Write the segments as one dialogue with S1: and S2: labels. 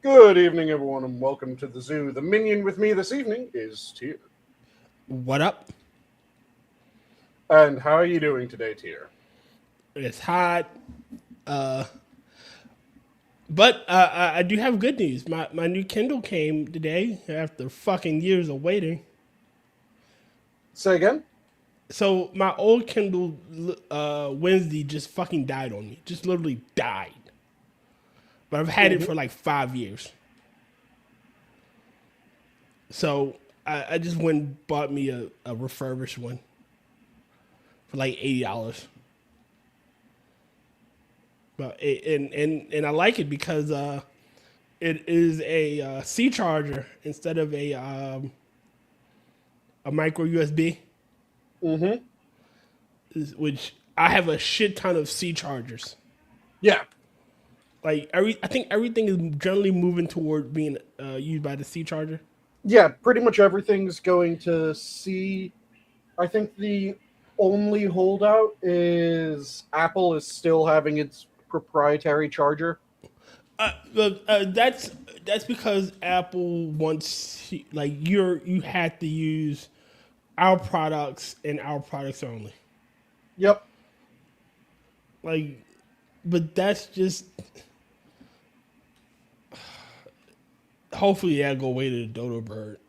S1: Good evening, everyone, and welcome to the zoo. The minion with me this evening is Tyr.
S2: What up?
S1: And how are you doing today, Tyr?
S2: It's hot. Uh, but I do have good news. My new Kindle came today after fucking years of waiting.
S1: Say again?
S2: So my old Kindle Wednesday just fucking died on me. Just literally died. But I've had it
S1: Mm-hmm.
S2: for like 5 years. So I just went and bought me a refurbished one for like $80. And I like it because it is a C charger instead of a micro USB,
S1: Mm-hmm.
S2: which I have a shit ton of C chargers.
S1: Yeah.
S2: I think everything is generally moving toward being used by the C charger.
S1: Yeah, pretty much everything's going to C. I think the only holdout is Apple is still having its proprietary charger.
S2: That's because Apple wants you have to use our products and our products only.
S1: Yep.
S2: Like, but that's just hopefully that'll go away to the dodo bird.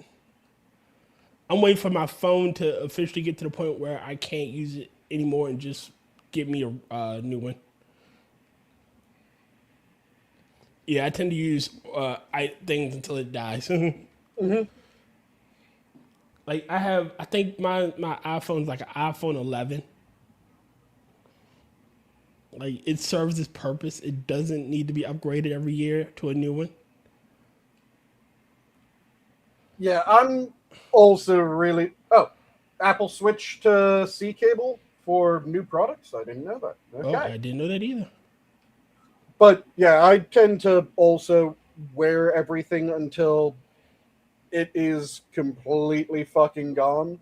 S2: I'm waiting for my phone to officially get to the point where I can't use it anymore and just get me a new one. Yeah, I tend to use things until it dies.
S1: Mm-hmm.
S2: Like I think my iPhone's like an iPhone 11. Like it serves its purpose. It doesn't need to be upgraded every year to a new one.
S1: Yeah, I'm also really. Oh, Apple switched to C cable for new products? I didn't know that.
S2: Oh,
S1: Okay.
S2: I didn't know that either.
S1: But yeah, I tend to also wear everything until it is completely fucking gone.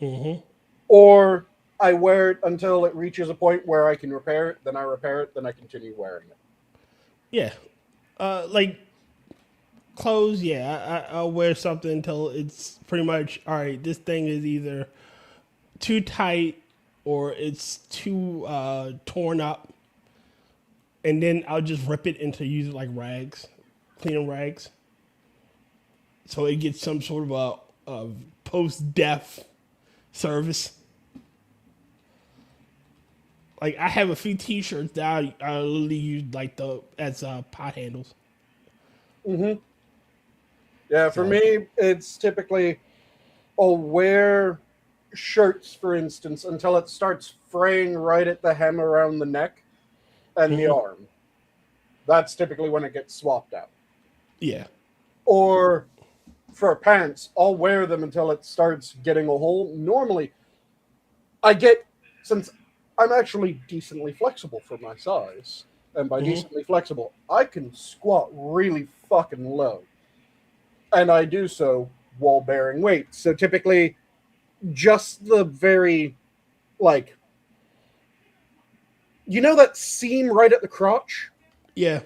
S2: Mm-hmm.
S1: Or I wear it until it reaches a point where I can repair it, then I repair it, then I continue wearing it.
S2: Yeah. Like clothes, yeah, I'll wear something until it's pretty much all right. This thing is either too tight or it's too torn up, and then I'll just rip it into using like rags, cleaning rags, so it gets some sort of a post death service. Like I have a few T-shirts that I literally use like the as pot handles.
S1: Mm-hmm. Yeah, for
S2: So.
S1: me, it's typically I'll wear shirts, for instance, until it starts fraying right at the hem around the neck and the
S2: Mhm.
S1: arm. That's typically when it gets swapped out.
S2: Yeah.
S1: Or for pants, I'll wear them until it starts getting a hole. Normally, I get, since I'm actually decently flexible for my size, and by
S2: Hmm.
S1: decently flexible, I can squat really fucking low. And I do so while bearing weight. So typically, just the very, like, that seam right at the crotch?
S2: Yeah.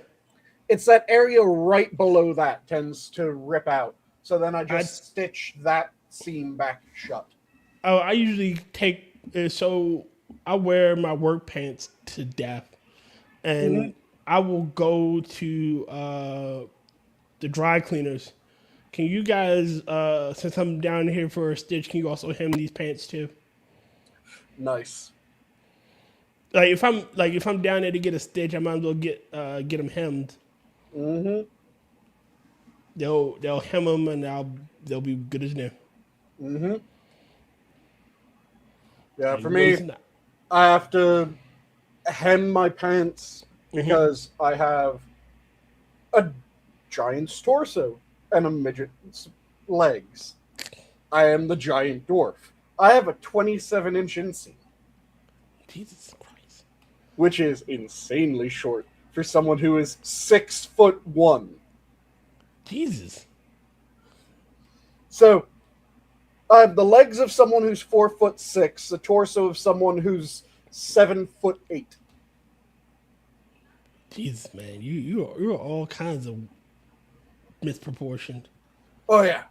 S1: It's that area right below that tends to rip out. So then I
S2: I
S1: just stitch that seam back shut.
S2: I usually take so I wear my work pants to death,
S1: Mm-hmm.
S2: and I will go to the dry cleaners. Can you guys, since I'm down here for a stitch, can you also hem these pants too?
S1: Nice.
S2: If I'm down there to get a stitch, I might as well get them hemmed.
S1: Mm-hmm.
S2: They'll hem them and they'll be good as new.
S1: Mm-hmm. Yeah,
S2: Like
S1: for me,
S2: wasting that.
S1: I have to hem my pants
S2: Mm-hmm.
S1: because I have a giant's torso and a midget's legs. I am the giant dwarf. I have a 27-inch inseam,
S2: Jesus Christ.
S1: which is insanely short for someone who is 6'1".
S2: Jesus.
S1: So I have the legs of someone who's 4'6", the torso of someone who's 7'8".
S2: Jesus, man. You're all kinds of misproportioned.
S1: Oh yeah.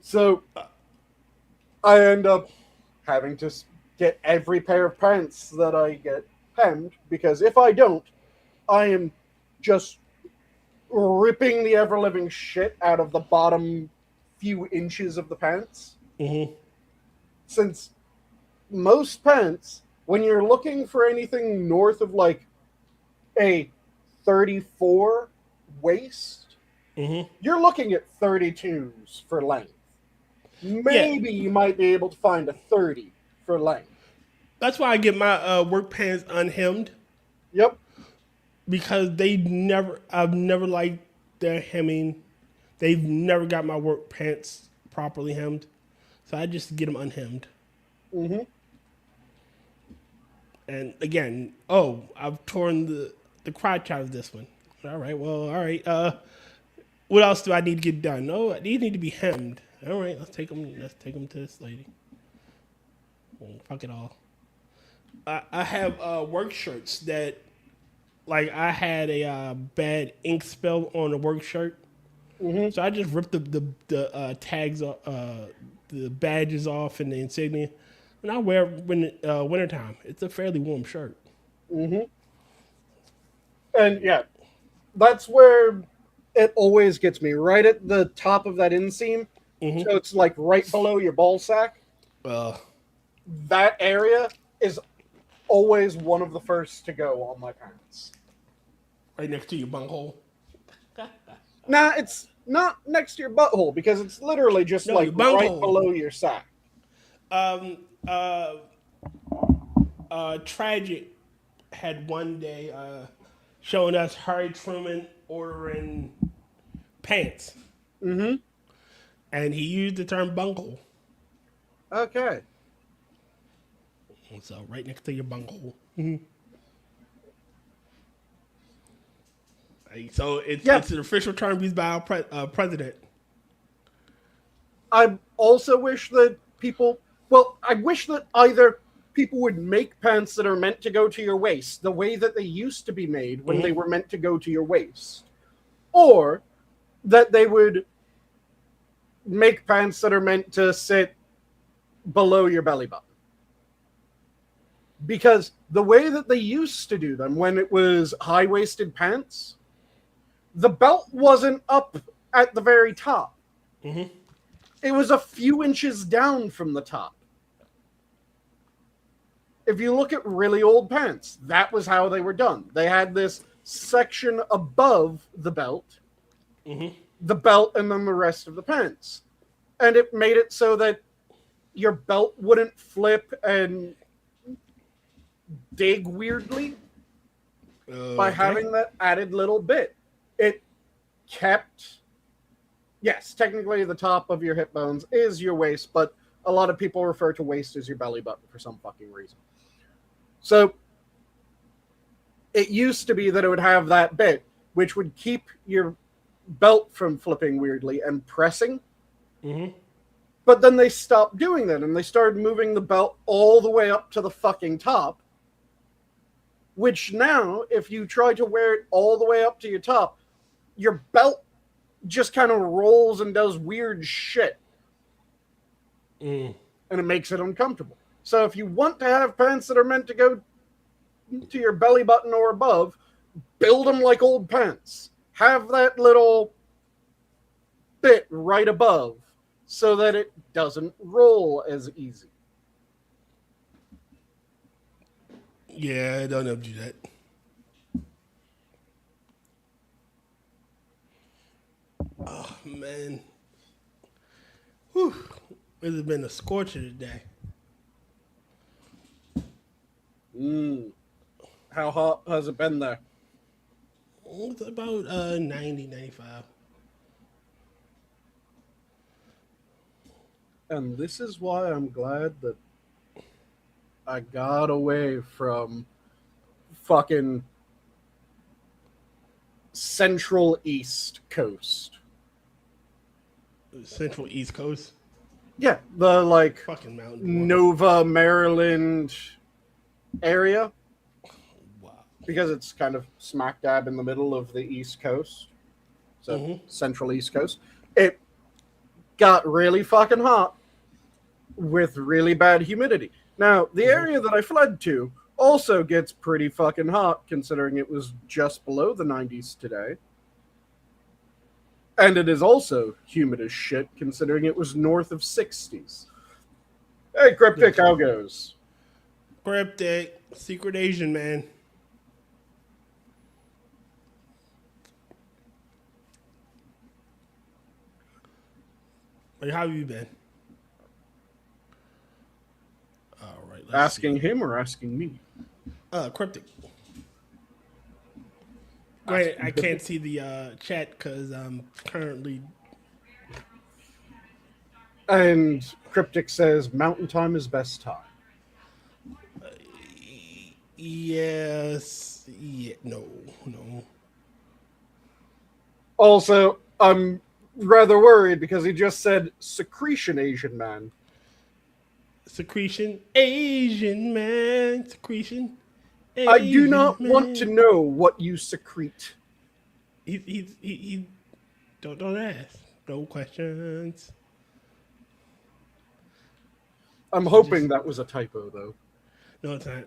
S1: So I end up having to get every pair of pants that I get hemmed, because if I don't, I am just ripping the ever living shit out of the bottom few inches of the pants.
S2: Mm-hmm.
S1: Since most pants, when you're looking for anything north of like a 34 waist,
S2: Mm-hmm.
S1: you're looking at 32s for length.
S2: Yeah,
S1: Maybe you might be able to find a 30 for length.
S2: that's why I get my work pants unhemmed,
S1: Yep.
S2: because I've never liked their hemming. They've never got my work pants properly hemmed, so I just get them unhemmed.
S1: Mm-hmm.
S2: And again, I've torn the crotch out of this one. All right, well, all right. What else do I need to get done? No, these need to be hemmed. All right, let's take them. Let's take them to this lady. Fuck it all. I have work shirts that, like, I had a bad ink spill on a work shirt, so I just ripped the tags, the badges off, and the insignia, and I wear it when wintertime. It's a fairly warm shirt.
S1: Mm-hmm. And yeah, that's where it always gets me, right at the top of that inseam.
S2: Mm-hmm.
S1: So it's like right below your ball sack.
S2: Uh,
S1: That area is always one of the first to go on my pants.
S2: right next to your bunghole.
S1: Nah, it's not next to your butthole, because it's literally just
S2: No,
S1: like
S2: your
S1: right
S2: bunghole.
S1: below your sack.
S2: Tragic had one day showing us Harry Truman ordering pants,
S1: Mm-hmm.
S2: and he used the term bunghole.
S1: Okay.
S2: So right next to your bunghole. So it's an official term used by our president.
S1: I also wish that I wish that either people would make pants that are meant to go to your waist the way that they used to be made when they were meant to go to your waist, or that they would make pants that are meant to sit below your belly button. Because the way that they used to do them when it was high-waisted pants, the belt wasn't up at the very top.
S2: Mm-hmm.
S1: It was a few inches down from the top. If you look at really old pants, that was how they were done. They had this section above the belt, the belt, and then the rest of the pants. And it made it so that your belt wouldn't flip and dig weirdly by having that added little bit. It kept, yes, technically the top of your hip bones is your waist, but a lot of people refer to waist as your belly button for some fucking reason. So it used to be that it would have that bit, which would keep your belt from flipping weirdly and pressing. But then they stopped doing that, and they started moving the belt all the way up to the fucking top, which now, if you try to wear it all the way up to your top, your belt just kind of rolls and does weird shit. And it makes it uncomfortable. So if you want to have pants that are meant to go to your belly button or above, build them like old pants. Have that little bit right above so that it doesn't roll as easy.
S2: Yeah, I don't know do that. Oh, man. Whew. It has been a scorcher today.
S1: How hot has it been there?
S2: It's about 90, 95.
S1: And this is why I'm glad that I got away from fucking Central East Coast.
S2: Central East Coast?
S1: Yeah, the like
S2: Fucking mountain.
S1: Nova, Maryland area.
S2: Wow.
S1: because it's kind of smack dab in the middle of the East Coast, so Central East Coast, it got really fucking hot with really bad humidity. Now, the area that I fled to also gets pretty fucking hot, considering it was just below the 90s today. And it is also humid as shit, considering it was north of 60s. Hey, Cryptic, how goes?
S2: Cryptic, secret Asian man. Like, how have you been? All right.
S1: Asking him or asking me?
S2: Cryptic. Granted, I can't see the chat because I'm currently.
S1: And Cryptic says mountain time is best time.
S2: Yes. Yeah. No.
S1: Also, I'm rather worried because he just said secretion Asian man.
S2: Secretion Asian man. Secretion Asian
S1: I do not
S2: man.
S1: want to know what you secrete.
S2: He don't ask. No questions.
S1: I'm hoping that was a typo, though.
S2: No, it's not.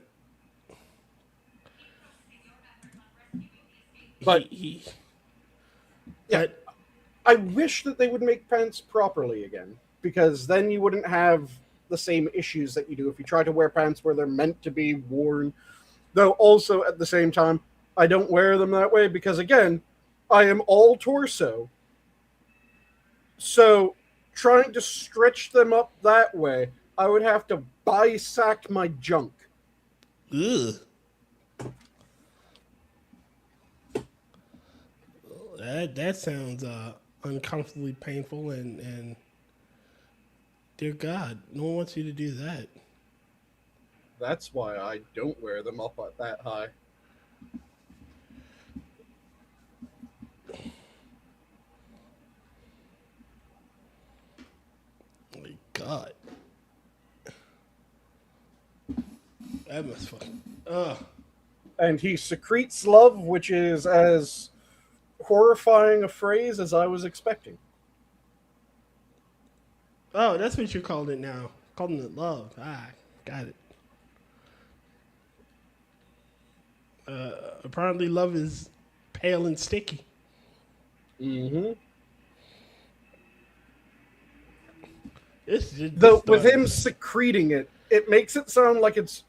S1: But
S2: yeah,
S1: but I wish that they would make pants properly again, because then you wouldn't have the same issues that you do if you try to wear pants where they're meant to be worn. Though also at the same time, I don't wear them that way because, again, I am all torso. So trying to stretch them up that way, I would have to bisect my junk.
S2: Ugh. That sounds uncomfortably painful and dear God, no one wants you to do that.
S1: That's why I don't wear them up at that high.
S2: My God. That must fucking.
S1: And he secretes love, which is as horrifying a phrase as I was expecting.
S2: Oh, that's what you're calling it now. Calling it love. Got it. Apparently love is pale and sticky.
S1: Mm-hmm.
S2: Though
S1: with him secreting it, it makes it sound like it's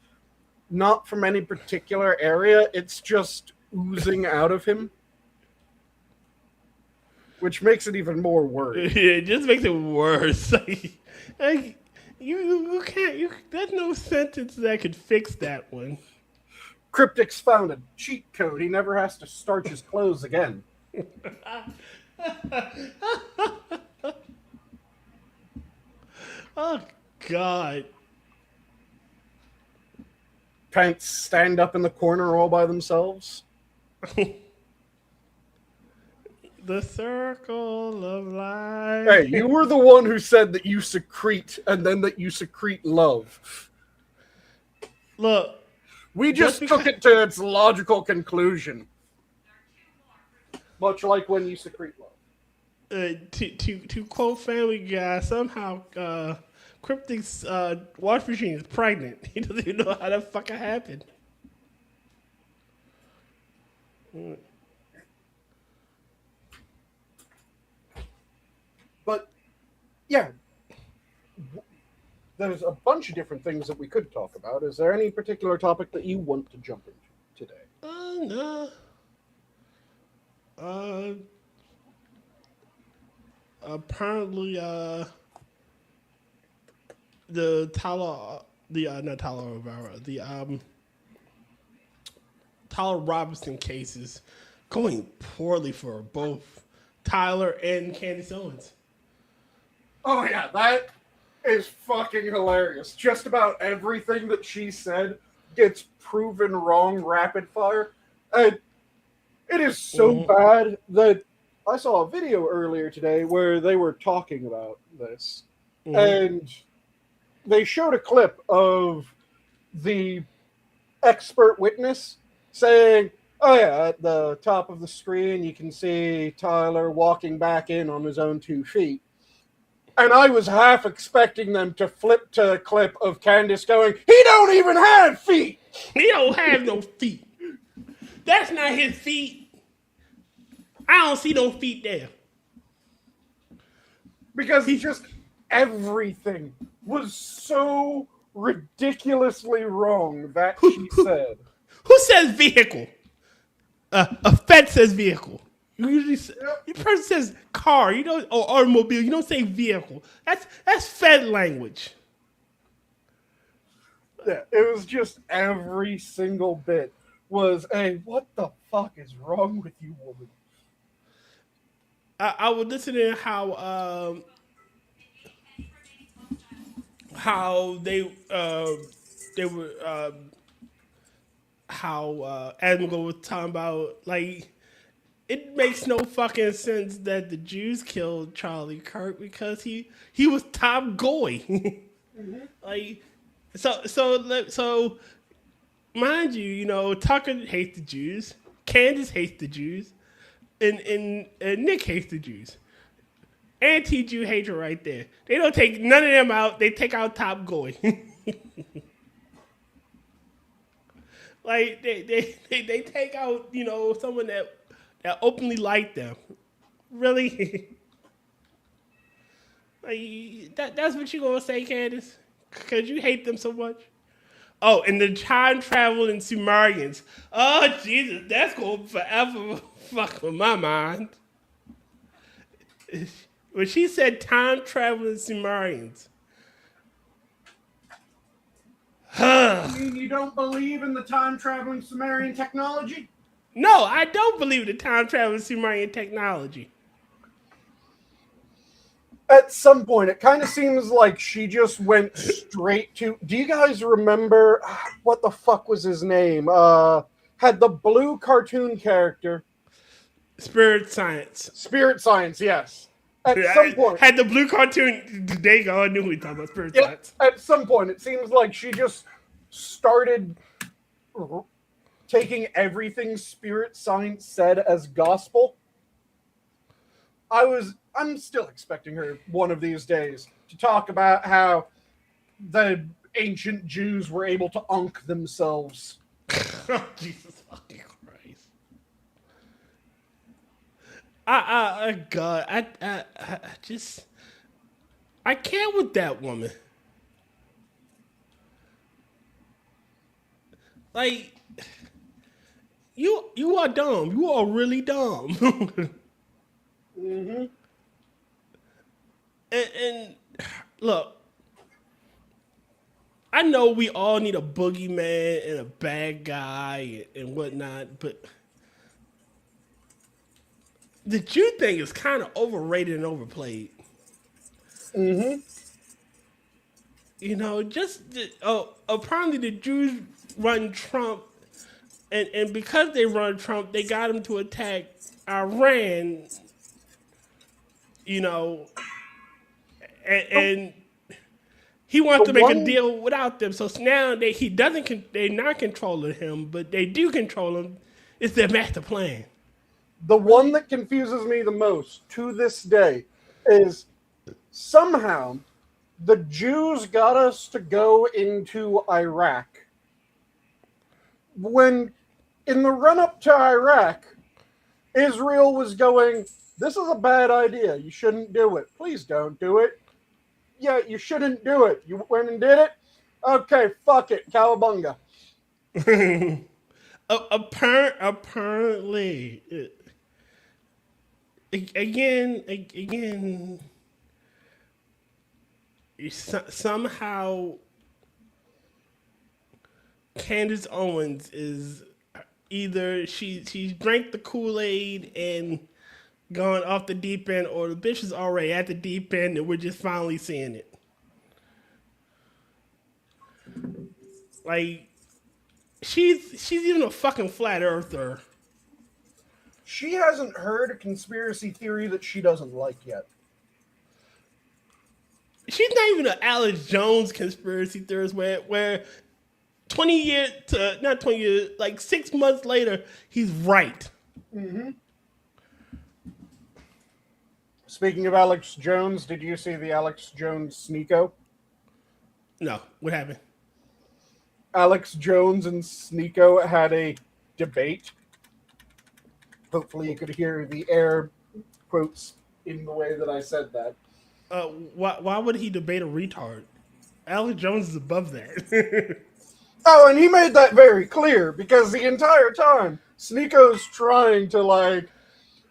S1: not from any particular area. It's just oozing out of him, which makes it even more worse.
S2: It just makes it worse. Like you can't. There's no sentence that could fix that one.
S1: Cryptic's found a cheat code. He never has to starch his clothes again.
S2: Oh, God.
S1: Pants stand up in the corner all by themselves.
S2: The circle of life.
S1: Hey, you were the one who said that you secrete and then that you secrete love.
S2: Look.
S1: We just took it to its logical conclusion. Much like when you secrete love.
S2: To quote Family Guy, somehow Cryptic's wash machine is pregnant. He doesn't even know how that fucking happened.
S1: But, yeah. There's a bunch of different things that we could talk about. Is there any particular topic that you want to jump into today?
S2: No. Apparently, the Tyler, not Tyler Rivera, the Tyler Robinson case is going poorly for both Tyler and Candace Owens.
S1: Oh yeah, that is fucking hilarious. Just about everything that she said gets proven wrong rapid fire. And it is so bad that I saw a video earlier today where they were talking about this. And they showed a clip of the expert witness saying, "Oh yeah, at the top of the screen you can see Tyler walking back in on his own 2 feet." And I was half expecting them to flip to a clip of Candace going, "He don't even have feet!"
S2: He don't have no feet. That's not his feet. I don't see no feet there.
S1: Because just everything was so ridiculously wrong that she said.
S2: Who says vehicle? A Fed says vehicle. You usually say, your person says car, you don't, or automobile. You don't say vehicle. That's Fed language.
S1: Yeah, it was just every single bit was a "what the fuck is wrong with you, woman?"
S2: I was listening how they were how Admiral was talking about, like, it makes no fucking sense that the Jews killed Charlie Kirk because he was top goy. Like, so mind you, Tucker hates the Jews, Candace hates the Jews, and Nick hates the Jews. Anti-Jew hatred right there. They don't take none of them out. They take out top goy. Like they take out someone that openly liked them. Really? Like that's what you gonna say, Candace? Cause you hate them so much. Oh, and the time traveling Sumerians. Oh Jesus, that's gonna forever fuck with my mind. When she said time traveling Sumerians.
S1: You don't believe in the time traveling Sumerian technology?
S2: No, I don't believe the time traveling Sumerian technology.
S1: At some point, it kind of seems like she just went straight to. Do you guys remember what the fuck was his name? Had the blue cartoon character.
S2: Spirit science.
S1: Spirit Science, yes. At some point.
S2: Had the blue cartoon. There you go. I knew we were talking about Spirit science.
S1: At some point, it seems like she just started taking everything Spirit Science said as gospel. I'm still expecting her one of these days to talk about how the ancient Jews were able to unk themselves.
S2: Oh, Jesus fucking Christ. God, I just, I can't with that woman. Like, you are dumb. You are really dumb.
S1: Mm-hmm.
S2: And look, I know we all need a boogeyman and a bad guy and whatnot, but the Jew thing is kind of overrated and overplayed.
S1: Mm-hmm.
S2: Apparently the Jews run Trump, and because they run Trump, they got him to attack Iran. And he wants to make a deal without them. So now they're not controlling him, but they do control him. It's their master plan.
S1: The one that confuses me the most to this day is somehow the Jews got us to go into Iraq when in the run-up to Iraq, Israel was going, "This is a bad idea. You shouldn't do it. Please don't do it. Yeah, you shouldn't do it. You went and did it? Okay, fuck it. Cowabunga."
S2: Apparently, again, somehow Candace Owens is either she's drank the Kool-Aid and gone off the deep end, or the bitch is already at the deep end and we're just finally seeing it. Like, she's even a fucking flat earther.
S1: She hasn't heard a conspiracy theory that she doesn't like yet.
S2: She's not even an Alex Jones conspiracy theorist where 20 years to not 20 years, like 6 months later, he's right.
S1: Mm-hmm. Speaking of Alex Jones, did you see the Alex Jones Sneeko?
S2: No, what happened?
S1: Alex Jones and Sneeko had a debate. Hopefully, you could hear the air quotes in the way that I said that.
S2: Why would he debate a retard? Alex Jones is above that.
S1: Oh, and he made that very clear because the entire time Sneeko's trying to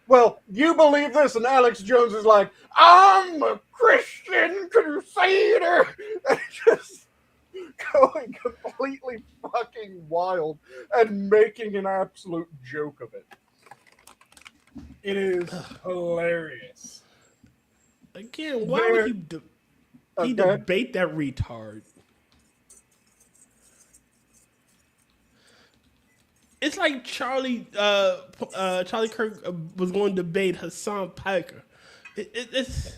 S1: well, you believe this, and Alex Jones is like, I'm a Christian crusader, and just going completely fucking wild and making an absolute joke of it. It is hilarious.
S2: Again, why would he debate that retard? It's like Charlie Kirk was going to debate Hassan Piker. It's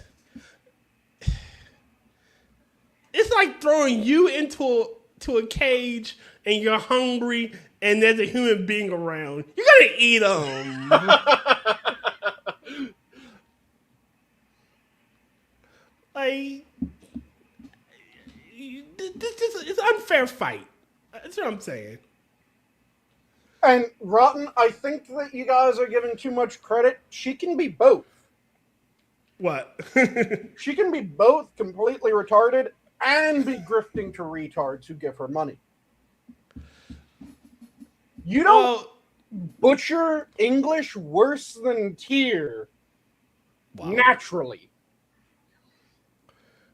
S2: like throwing you into a cage and you're hungry and there's a human being around. You gotta eat them. Like, it's an unfair fight. That's what I'm saying.
S1: And Rotten, I think that you guys are giving too much credit. She can be both.
S2: What?
S1: She can be both completely retarded and be grifting to retards who give her money. You don't butcher English worse than Tyr naturally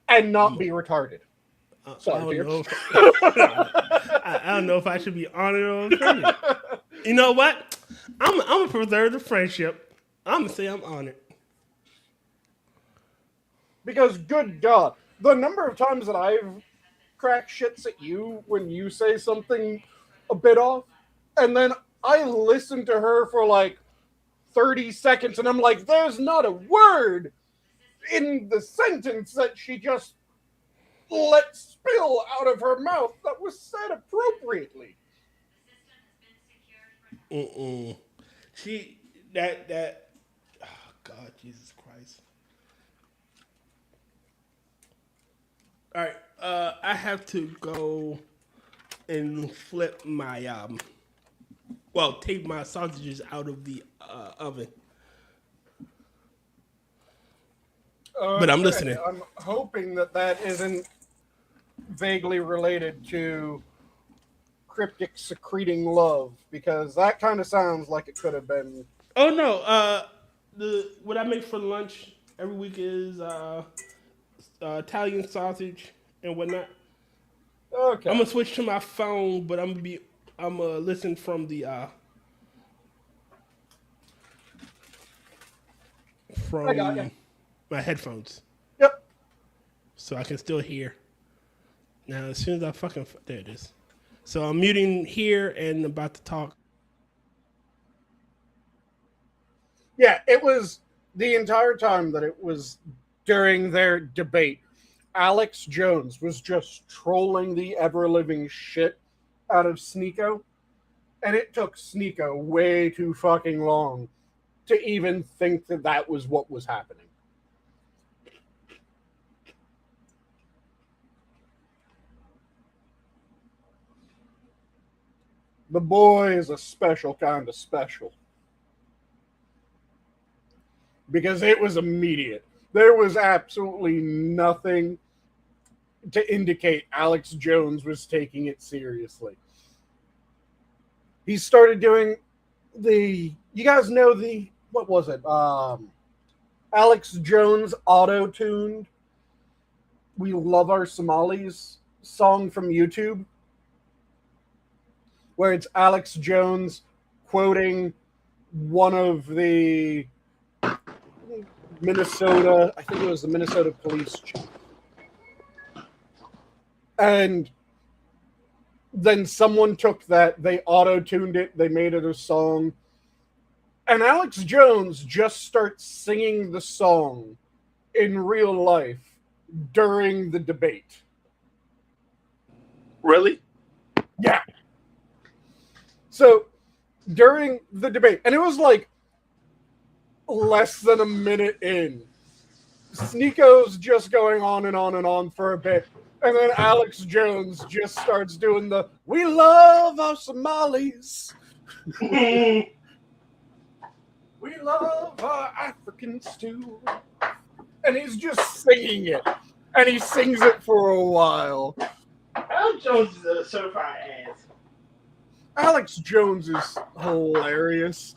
S1: and not be retarded. Sorry,
S2: I don't know if I should be honored or offended. You know what? I'm gonna preserve the friendship. I'm gonna say I'm honored.
S1: Because, good God, the number of times that I've cracked shits at you when you say something a bit off, and then I listen to her for like 30 seconds, and I'm like, there's not a word in the sentence that she just let spill out of her mouth that was said appropriately.
S2: She that oh God, Jesus Christ. All right, I have to go and flip my take my sausages out of the oven. But I'm listening.
S1: I'm hoping that isn't vaguely related to cryptic secreting love, because that kind of sounds like it could have been.
S2: Oh no, what I make for lunch every week is Italian sausage and whatnot.
S1: Okay.
S2: I'm gonna switch to my phone, but I'm gonna listen from the from my headphones.
S1: Yep.
S2: So I can still hear. Now, as soon as I there it is. So I'm muting here and about to talk.
S1: Yeah, it was the entire time that it was during their debate. Alex Jones was just trolling the ever-living shit out of Sneeko. And it took Sneeko way too fucking long to even think that was what was happening. The boy is a special kind of special. Because it was immediate. There was absolutely nothing to indicate Alex Jones was taking it seriously. He started doing you guys know what was it? Alex Jones auto-tuned We Love Our Somalis song from YouTube, where it's Alex Jones quoting one of the Minnesota, I think it was the Minnesota police chief. And then someone took that, they auto-tuned it, they made it a song. And Alex Jones just starts singing the song in real life during the debate.
S3: Really?
S1: Yeah. So during the debate, and it was like less than a minute in, Sneako's just going on and on and on for a bit. And then Alex Jones just starts doing the "We love our Somalis. We love our Africans too." And he's just singing it. And he sings it for a while.
S2: Alex Jones is a certified ass.
S1: Alex Jones is hilarious.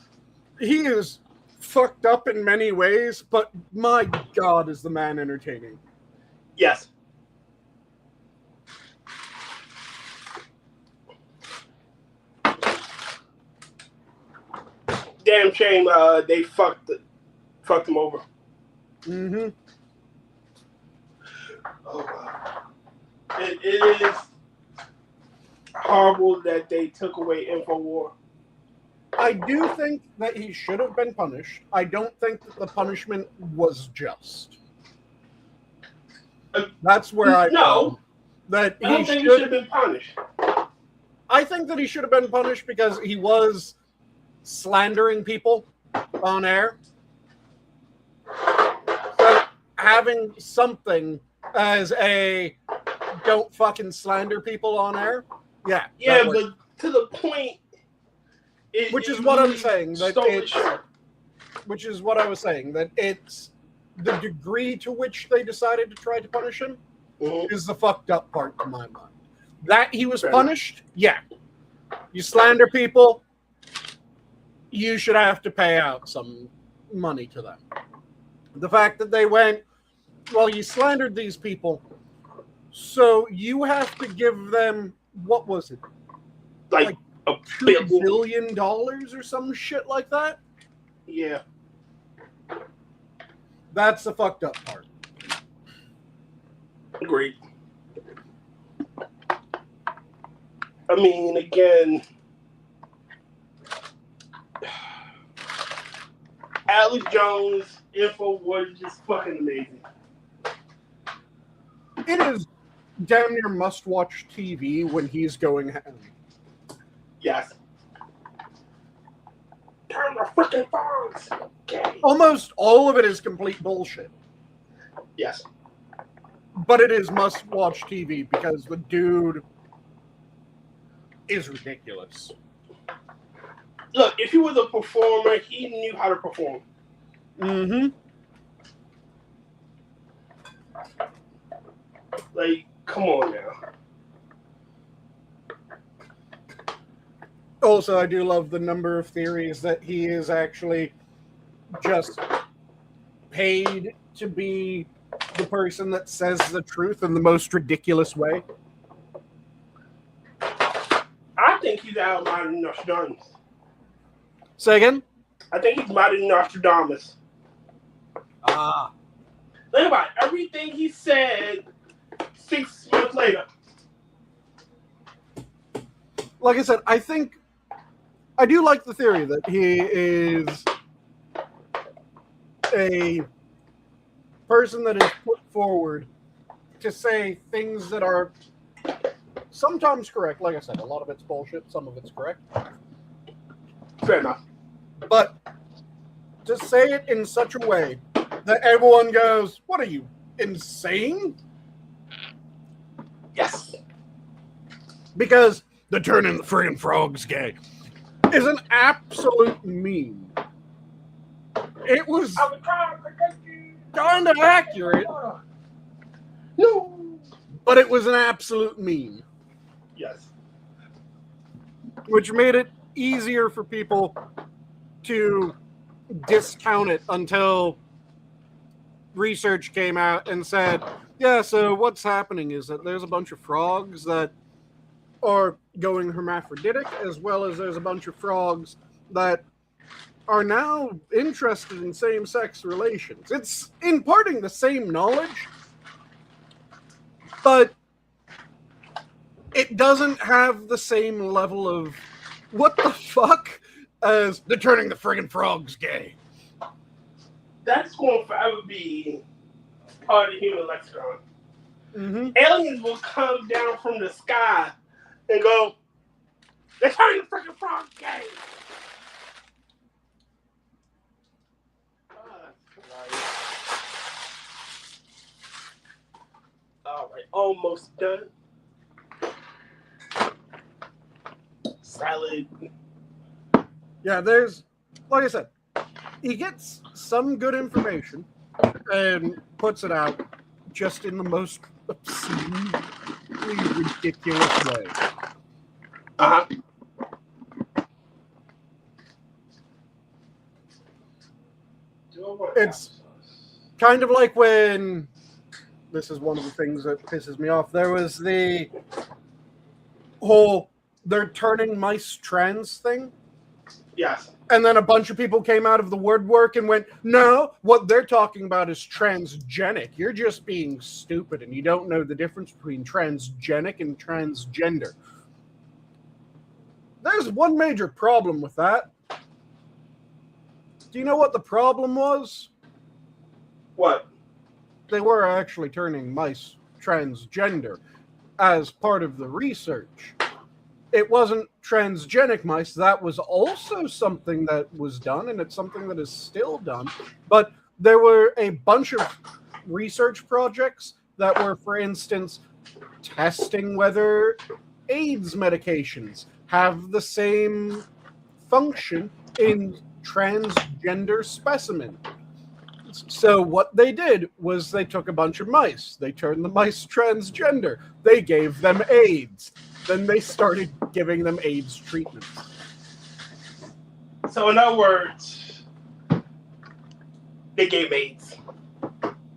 S1: He is fucked up in many ways, but my God, is the man entertaining.
S2: Yes. Damn shame they fucked him over.
S1: Mm-hmm.
S2: Oh, wow. It is horrible that they took away InfoWar.
S1: I do think that he should have been punished. I don't think that the punishment was just. That's where I
S2: no.
S1: That
S2: I don't think he should have been punished.
S1: I think that he should have been punished because he was slandering people on air. So having something as a "don't fucking slander people on air," yeah.
S2: Yeah, but to the point.
S1: Which is what I'm saying. Which is what I was saying. That it's the degree to which they decided to try to punish him is the fucked up part to my mind. That he was punished, yeah. You slander people, you should have to pay out some money to them. The fact that they went, well, you slandered these people, so you have to give them, what was it? Like $2 billion or some shit like that?
S2: Yeah.
S1: That's the fucked up part.
S2: Agreed. I mean, again, Alex Jones' info was just fucking amazing.
S1: It is damn near must-watch TV when he's going ham.
S2: Yes. Turn the freaking phones. Okay.
S1: Almost all of it is complete bullshit.
S2: Yes.
S1: But it is must-watch TV because the dude is ridiculous.
S2: Look, if he was a performer, he knew how to perform.
S1: Mm-hmm.
S2: Like, come on now.
S1: Also, I do love the number of theories that he is actually just paid to be the person that says the truth in the most ridiculous way.
S2: I think he's out of Nostradamus.
S1: Say again?
S2: I think he's out of Nostradamus.
S1: Ah.
S2: Think about it. Everything he said 6 months later.
S1: Like I said, I do like the theory that he is a person that is put forward to say things that are sometimes correct. Like I said, a lot of it's bullshit, some of it's correct.
S2: Fair enough.
S1: But to say it in such a way that everyone goes, "What are you, insane?"
S2: Yes.
S1: Because the turning the friggin' frogs gay is an absolute meme. It was kind of accurate.
S2: No.
S1: But it was an absolute meme.
S2: Yes.
S1: Which made it easier for people to discount it until research came out and said, yeah, so what's happening is that there's a bunch of frogs that are going hermaphroditic, as well as there's a bunch of frogs that are now interested in same-sex relations. It's imparting the same knowledge, but it doesn't have the same level of what the fuck as they're turning the friggin' frogs gay.
S2: That's going to forever be part of the human lexicon.
S1: Mm-hmm.
S2: Aliens will come down from the sky and go,
S3: They're turning the freaking frog gay. Alright, almost done. Salad.
S1: Yeah, there's, like I said, he gets some good information and puts it out just in the most obscenely ridiculous way.
S3: Uh-huh.
S1: It's kind of like when, this is one of the things that pisses me off, there was the whole they're turning mice trans thing.
S3: Yes.
S1: And then a bunch of people came out of the woodwork and went, no, what they're talking about is transgenic. You're just being stupid and you don't know the difference between transgenic and transgender. There's one major problem with that. Do you know what the problem was?
S3: What?
S1: They were actually turning mice transgender as part of the research. It wasn't transgenic mice. That was also something that was done, and it's something that is still done. But there were a bunch of research projects that were, for instance, testing whether AIDS medications have the same function in transgender specimen. So what they did was they took a bunch of mice. They turned the mice transgender. They gave them AIDS. Then they started giving them AIDS treatments.
S3: So in other words, they gave AIDS.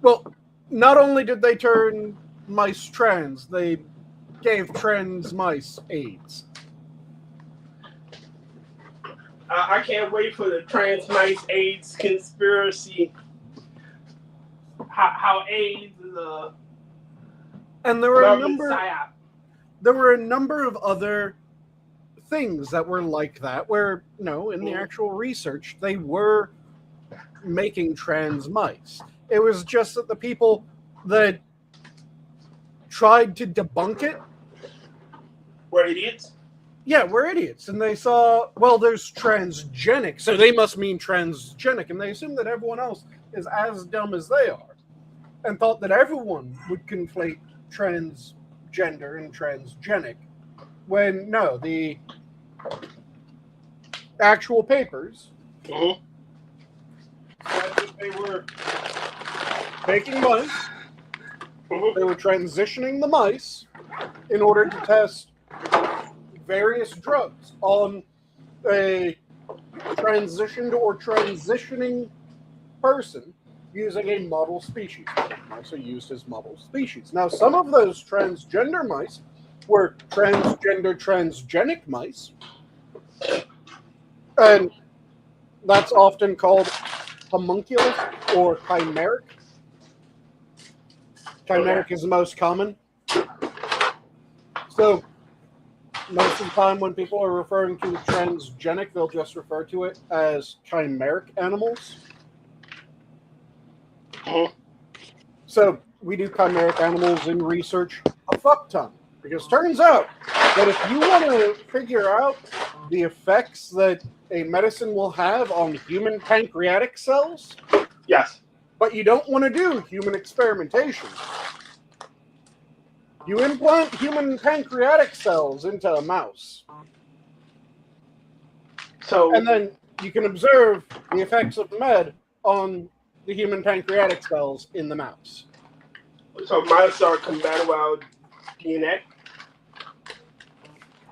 S1: Well, not only did they turn mice trans, they gave trans mice AIDS.
S3: I can't wait for the trans mice AIDS conspiracy. How AIDS is a
S1: And there were
S3: government psyop.
S1: there were a number of other things that were like that, where, no, in the actual research, they were making trans mice. It was just that the people that tried to debunk it
S3: Were idiots?
S1: Yeah, we're idiots. And they saw, well, there's transgenic, so they must mean transgenic. And they assume that everyone else is as dumb as they are and thought that everyone would conflate transgender and transgenic when, no, the actual papers said that they were taking mice, they were transitioning the mice in order to test various drugs on a transitioned or transitioning person using a model species. Mice are used as model species. Now, some of those transgender mice were transgender transgenic mice, and that's often called homunculus or chimeric. Chimeric is the most common. So, most of the time when people are referring to transgenic, they'll just refer to it as chimeric animals. So we do chimeric animals in research a fuck ton. Because turns out that if you want to figure out the effects that a medicine will have on human pancreatic cells,
S3: Yes.
S1: but you don't want to do human experimentation, you implant human pancreatic cells into a mouse.
S3: So
S1: And then you can observe the effects of med on the human pancreatic cells in the mouse.
S3: So mice are compatible with DNA.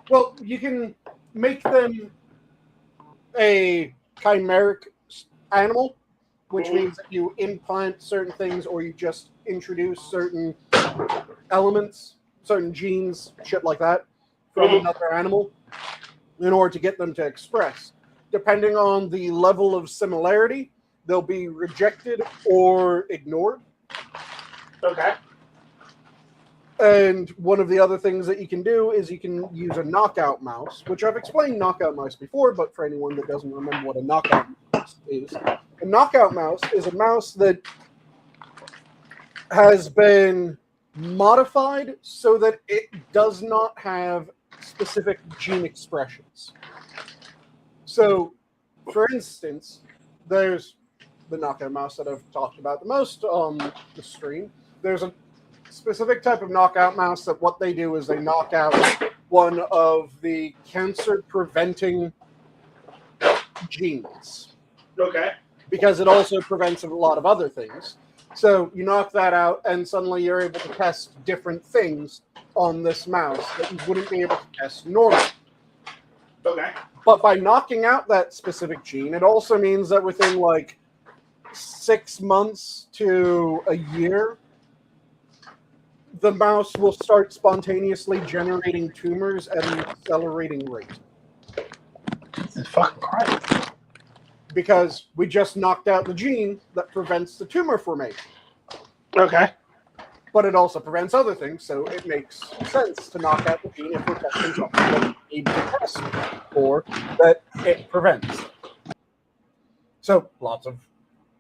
S1: Well, you can make them a chimeric animal, which means that you implant certain things or you just introduce certain elements, certain genes, shit like that, from another animal in order to get them to express. Depending on the level of similarity, they'll be rejected or ignored.
S3: Okay.
S1: And one of the other things that you can do is you can use a knockout mouse, which I've explained knockout mice before, but for anyone that doesn't remember what a knockout mouse is, a knockout mouse is a mouse that has been modified so that it does not have specific gene expressions. So, for instance, there's the knockout mouse that I've talked about the most on the stream. There's a specific type of knockout mouse that what they do is they knock out one of the cancer-preventing genes.
S3: Okay.
S1: Because it also prevents a lot of other things. So you knock that out, and suddenly you're able to test different things on this mouse that you wouldn't be able to test normally.
S3: Okay.
S1: But by knocking out that specific gene, it also means that within like 6 months to a year, the mouse will start spontaneously generating tumors at an accelerating rate.
S3: Jesus fucking Christ.
S1: Because we just knocked out the gene that prevents the tumor formation.
S3: Okay.
S1: But it also prevents other things, so it makes sense to knock out the gene if we're testing something that we need to test or that it prevents. So lots of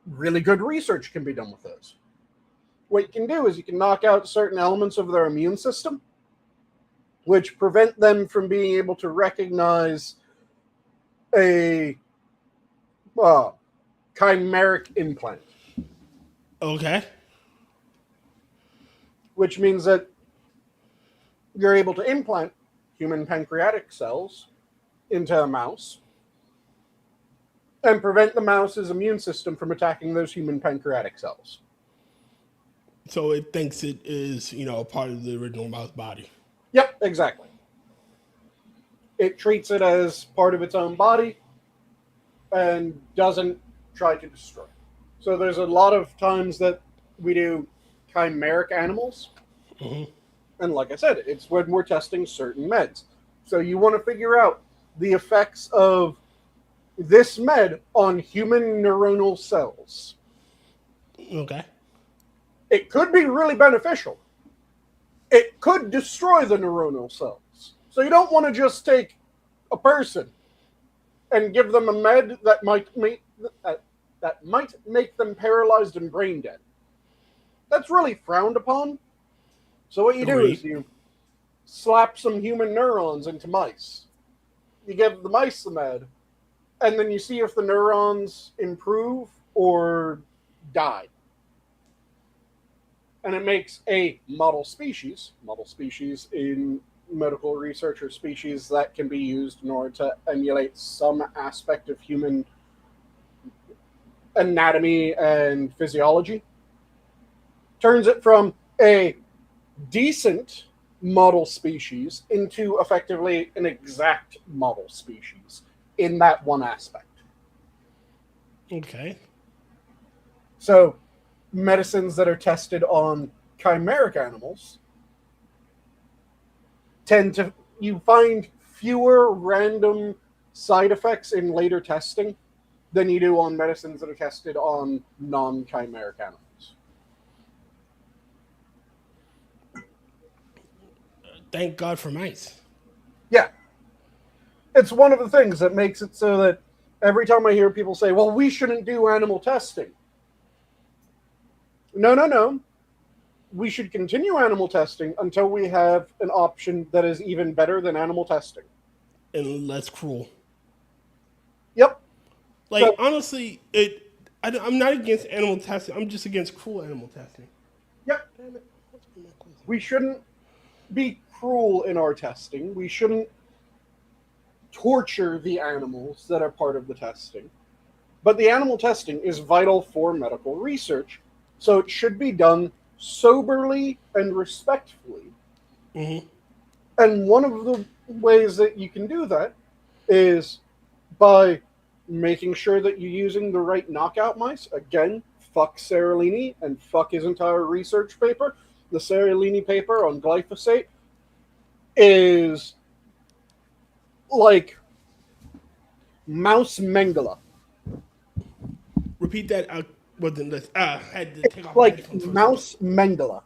S1: really good research can be done with those. What you can do is you can knock out certain elements of their immune system, which prevent them from being able to recognize a chimeric implant.
S2: Okay.
S1: Which means that you're able to implant human pancreatic cells into a mouse and prevent the mouse's immune system from attacking those human pancreatic cells.
S2: So it thinks it is, a part of the original mouse body.
S1: Yep, exactly. It treats it as part of its own body and doesn't try to destroy it. So there's a lot of times that we do chimeric animals.
S2: Mm-hmm.
S1: And like I said, it's when we're testing certain meds. So you want to figure out the effects of this med on human neuronal cells.
S2: Okay.
S1: It could be really beneficial. It could destroy the neuronal cells. So you don't want to just take a person and give them a med that might make them paralyzed and brain dead. That's really frowned upon. So what you do is you slap some human neurons into mice. You give the mice the med, and then you see if the neurons improve or die. And it makes a model species. Model species in medical research are species that can be used in order to emulate some aspect of human anatomy and physiology. Turns it from a decent model species into effectively an exact model species in that one aspect.
S2: Okay.
S1: So medicines that are tested on chimeric animals you find fewer random side effects in later testing than you do on medicines that are tested on non-chimeric animals.
S2: Thank God for mice.
S1: Yeah. It's one of the things that makes it so that every time I hear people say, well, we shouldn't do animal testing. No. We should continue animal testing until we have an option that is even better than animal testing.
S2: And less cruel.
S1: Yep.
S2: Honestly, I'm not against animal testing. I'm just against cruel animal testing.
S1: Yep.
S2: Damn it.
S1: We shouldn't be cruel in our testing. We shouldn't torture the animals that are part of the testing. But the animal testing is vital for medical research, so it should be done soberly and respectfully.
S2: Mm-hmm.
S1: And one of the ways that you can do that is by making sure that you're using the right knockout mice. Again, fuck Seralini and fuck his entire research paper. The Seralini paper on glyphosate is like mouse Mengele.
S2: Repeat that. I had to take off
S1: Like mouse Mengele.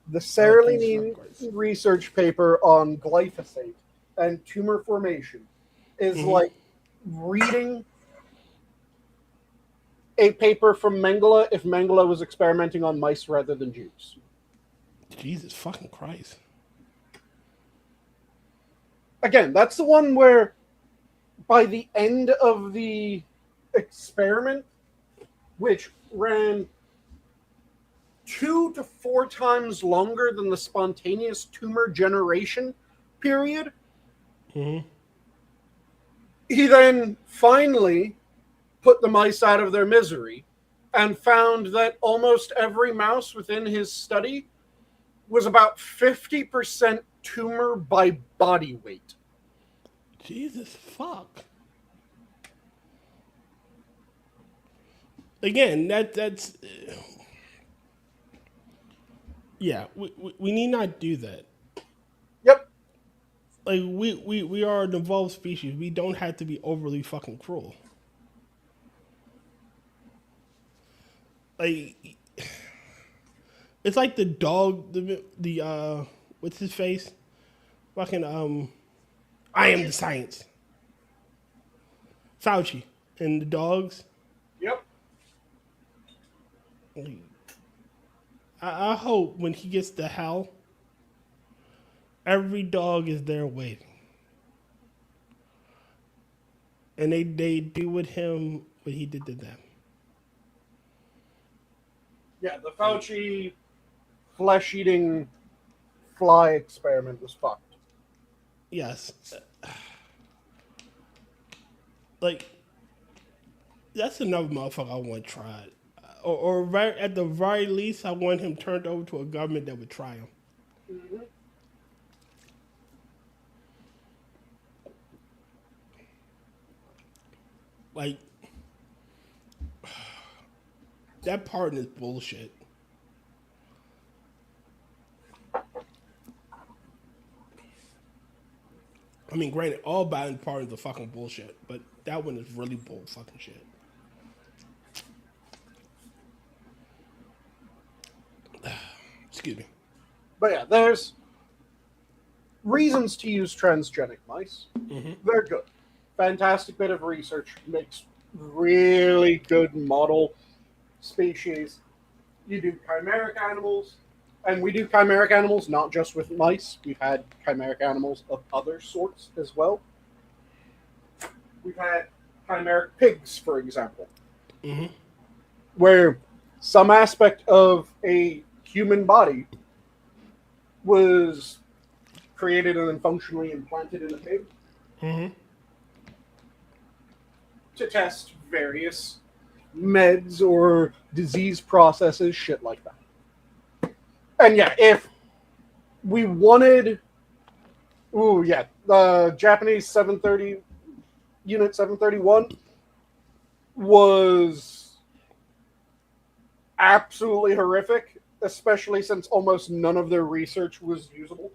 S1: The Seralini research paper on glyphosate and tumor formation is like reading a paper from Mengele if Mengele was experimenting on mice rather than Jews.
S2: Jesus fucking Christ.
S1: again, that's the one where by the end of the experiment, which ran 2 to 4 times longer than the spontaneous tumor generation period,
S2: Mm-hmm.
S1: he then finally put the mice out of their misery and found that almost every mouse within his study was about 50% tumor by body weight.
S2: Jesus fuck. Again, that's yeah. We need not do that.
S1: Yep.
S2: Like we are an evolved species. We don't have to be overly fucking cruel. Like it's like the dog, the what's his face? Fucking I am the science. Fauci and the dogs.
S1: Yep.
S2: Like, I hope when he gets to hell, every dog is there waiting. And they do with him what he did to them.
S1: Yeah, the Fauci flesh-eating fly experiment was fucked.
S2: Yes. Like, that's another motherfucker I want tried. Or right, at the very least, I want him turned over to a government that would try him.
S1: Mm-hmm.
S2: Like, that pardon is bullshit. I mean, granted, all Biden pardons are fucking bullshit, but that one is really bull fucking shit. Excuse me.
S1: But yeah, there's reasons to use transgenic mice.
S2: Mm-hmm.
S1: They're good. Fantastic bit of research. Makes really good model species. You do chimeric animals, and we do chimeric animals not just with mice. We've had chimeric animals of other sorts as well. We've had chimeric pigs, for example,
S2: Mm-hmm.
S1: where some aspect of a human body was created and then functionally implanted in a pig
S2: Mm-hmm.
S1: to test various meds or disease processes, shit like that. And yeah, if we wanted, the Japanese 730 Unit 731 was absolutely horrific, especially since almost none of their research was usable.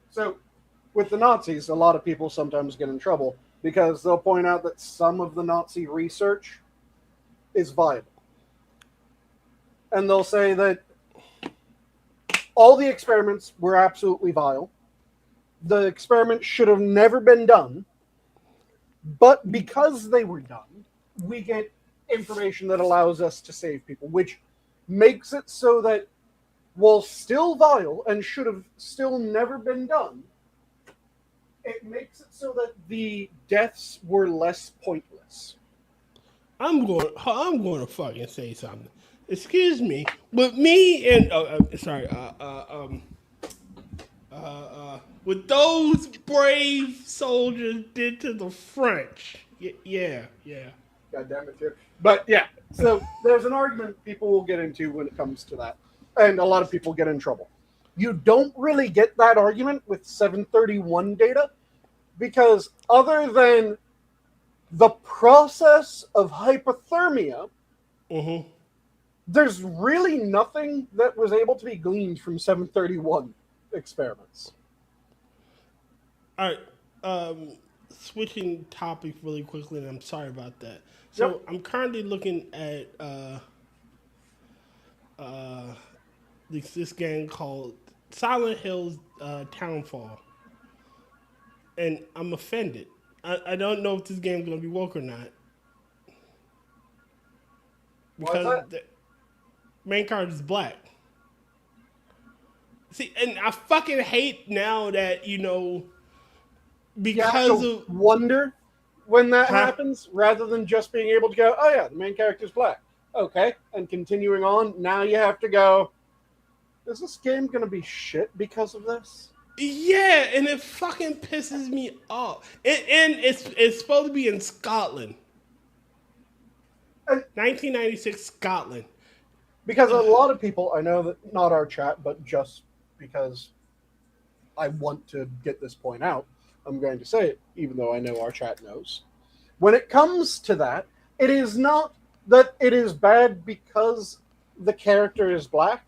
S1: So, with the Nazis, a lot of people sometimes get in trouble because they'll point out that some of the Nazi research is viable. And they'll say that all the experiments were absolutely vile. The experiment should have never been done. But because they were done, we get information that allows us to save people, which makes it so that while still vile and should have still never been done, it makes it so that the deaths were less pointless.
S2: I'm going to fucking say something. Excuse me, but me and what those brave soldiers did to the French. Yeah.
S1: God damn it, too. But yeah, so there's an argument people will get into when it comes to that. And a lot of people get in trouble. You don't really get that argument with 731 data because other than the process of hypothermia,
S2: Mm-hmm.
S1: there's really nothing that was able to be gleaned from 731 experiments.
S2: All right. Switching topics really quickly, and I'm sorry about that. So
S1: Yep.
S2: I'm currently looking at this game called Silent Hill's Townfall, and I'm offended. I don't know if this game's gonna be woke or not
S1: Why is that?
S2: main character is black. See, and I fucking hate now that
S1: You have
S2: because
S1: to
S2: of
S1: wonder when that
S2: huh?
S1: happens rather than just being able to go, oh yeah, the main character's black. Okay, and continuing on, now you have to go, is this game going to be shit because of this?
S2: Yeah, and it fucking pisses me off. And it's supposed to be in Scotland,
S1: And
S2: 1996 Scotland.
S1: because a lot of people, I know that not our chat, but just because I want to get this point out, I'm going to say it, even though I know our chat knows. When it comes to that, it is not that it is bad because the character is black.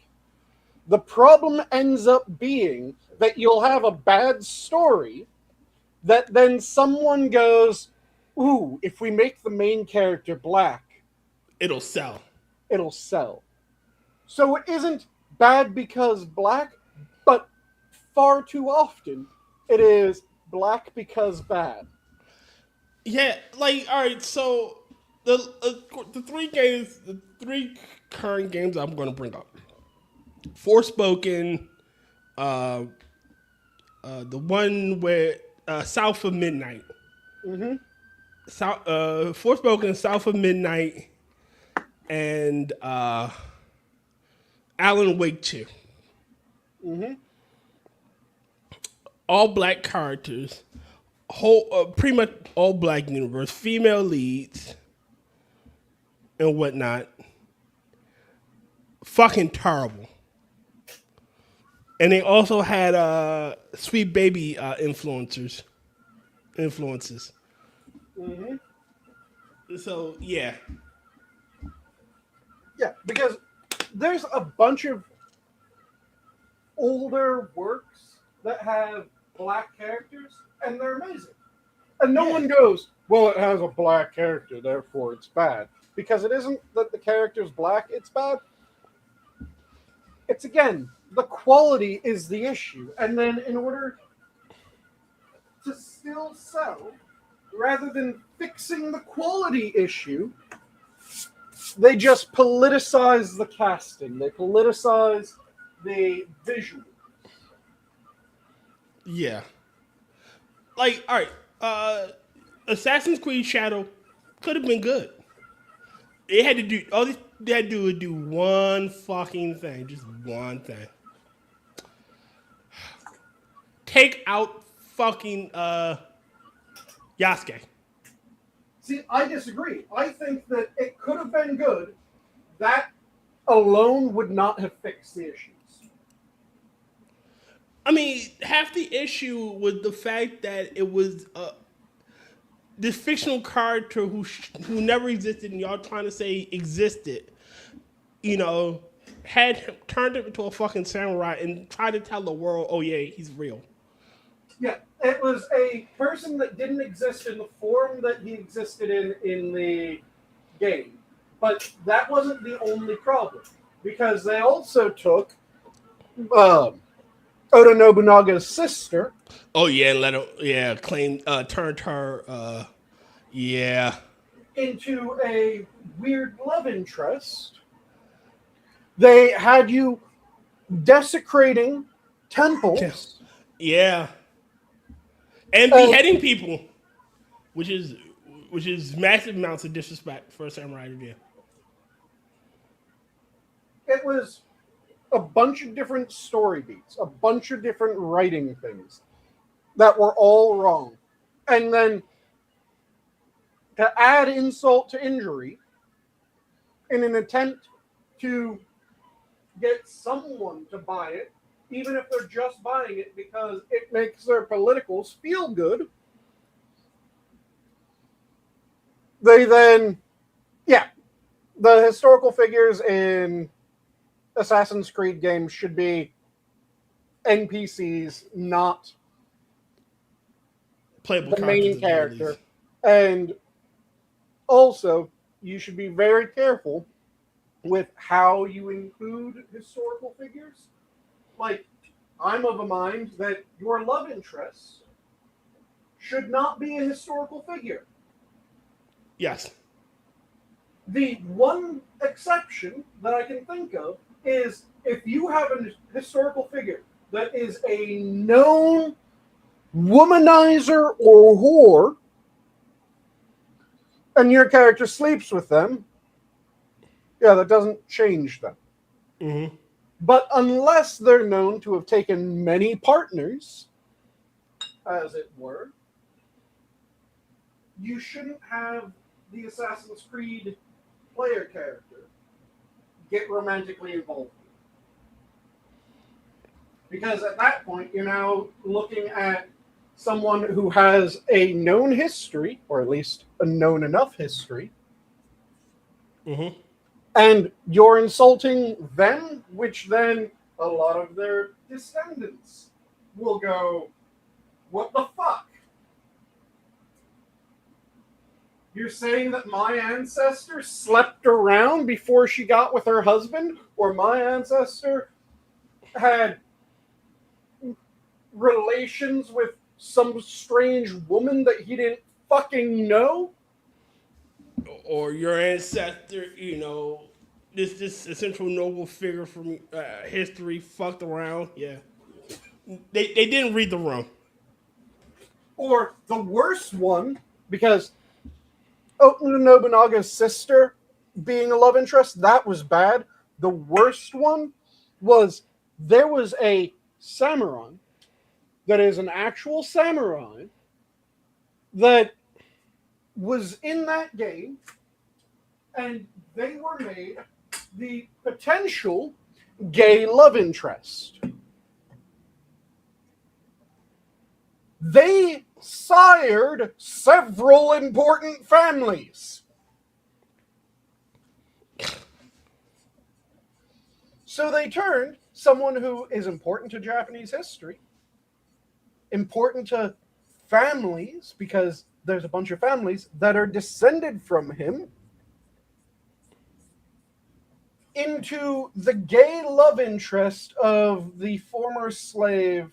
S1: The problem ends up being that you'll have a bad story that then someone goes, ooh, if we make the main character black,
S2: It'll sell.
S1: it'll sell. So it isn't bad because black, but far too often it is black because bad.
S2: Yeah, like all right. So the three current games I'm going to bring up: Forspoken, uh, the one where South of Midnight,
S1: Mm-hmm.
S2: Forspoken, South of Midnight, and Alan Wake 2.
S1: Mm-hmm.
S2: All black characters, whole pretty much all black universe, female leads, and whatnot. Fucking terrible. And they also had Sweet Baby influences.
S1: Mm-hmm.
S2: So yeah,
S1: Yeah, because there's a bunch of older works that have black characters, and they're amazing. And no
S2: Yeah.
S1: one goes, well, it has a black character, therefore it's bad. Because it isn't that the character's black, it's bad. It's again, the quality is the issue. And then in order to still sell, rather than fixing the quality issue, they just politicize the casting. They politicize the visual.
S2: yeah. Like all right, Assassin's Creed Shadow could have been good. It had to do all they had to do was do one fucking thing, just one thing. Take out fucking Yasuke.
S1: See, I disagree. I think that it could have been good. That alone would not have fixed the issues.
S2: I mean, half the issue was the fact that it was this fictional character who never existed, and y'all trying to say existed. You know, had him, turned him into a fucking samurai and tried to tell the world, "Oh yeah, he's real."
S1: Yeah, it was a person that didn't exist in the form that he existed in the game. But that wasn't the only problem. Because they also took Oda Nobunaga's sister
S2: Oh yeah, and let her claim turned her yeah.
S1: into a weird love interest. They had you desecrating temples.
S2: Yeah. And
S1: Oh.
S2: beheading people, which is massive amounts of disrespect for a samurai to do.
S1: It was a bunch of different story beats, a bunch of different writing things that were all wrong. And then to add insult to injury in an attempt to get someone to buy it, even if they're just buying it because it makes their politicals feel good, they then, yeah, the historical figures in Assassin's Creed games should be NPCs, not
S2: Playable
S1: the main
S2: characters
S1: character. And also, you should be very careful with how you include historical figures. Like, I'm of a mind that your love interest should not be a historical figure.
S2: Yes.
S1: The one exception that I can think of is if you have a historical figure that is a known womanizer or whore, and your character sleeps with them, yeah, that doesn't change them.
S2: Mm-hmm.
S1: But unless they're known to have taken many partners, as it were, you shouldn't have the Assassin's Creed player character get romantically involved. Because at that point, you're now looking at someone who has a known history, or at least a known enough history,
S2: Mm-hmm.
S1: and you're insulting them, which then a lot of their descendants will go, what the fuck? You're saying that my ancestor slept around before she got with her husband, or my ancestor had relations with some strange woman that he didn't fucking know?
S2: Or your ancestor, this essential noble figure from history fucked around. Yeah, they didn't read the room.
S1: Or the worst one, because Oda Nobunaga's sister being a love interest, that was bad. The worst one was there was a samurai that is an actual samurai that was in that game, and they were made the potential gay love interest. They sired several important families. So they turned someone who is important to Japanese history, important to families, because there's a bunch of families that are descended from him, into the gay love interest of the former slave,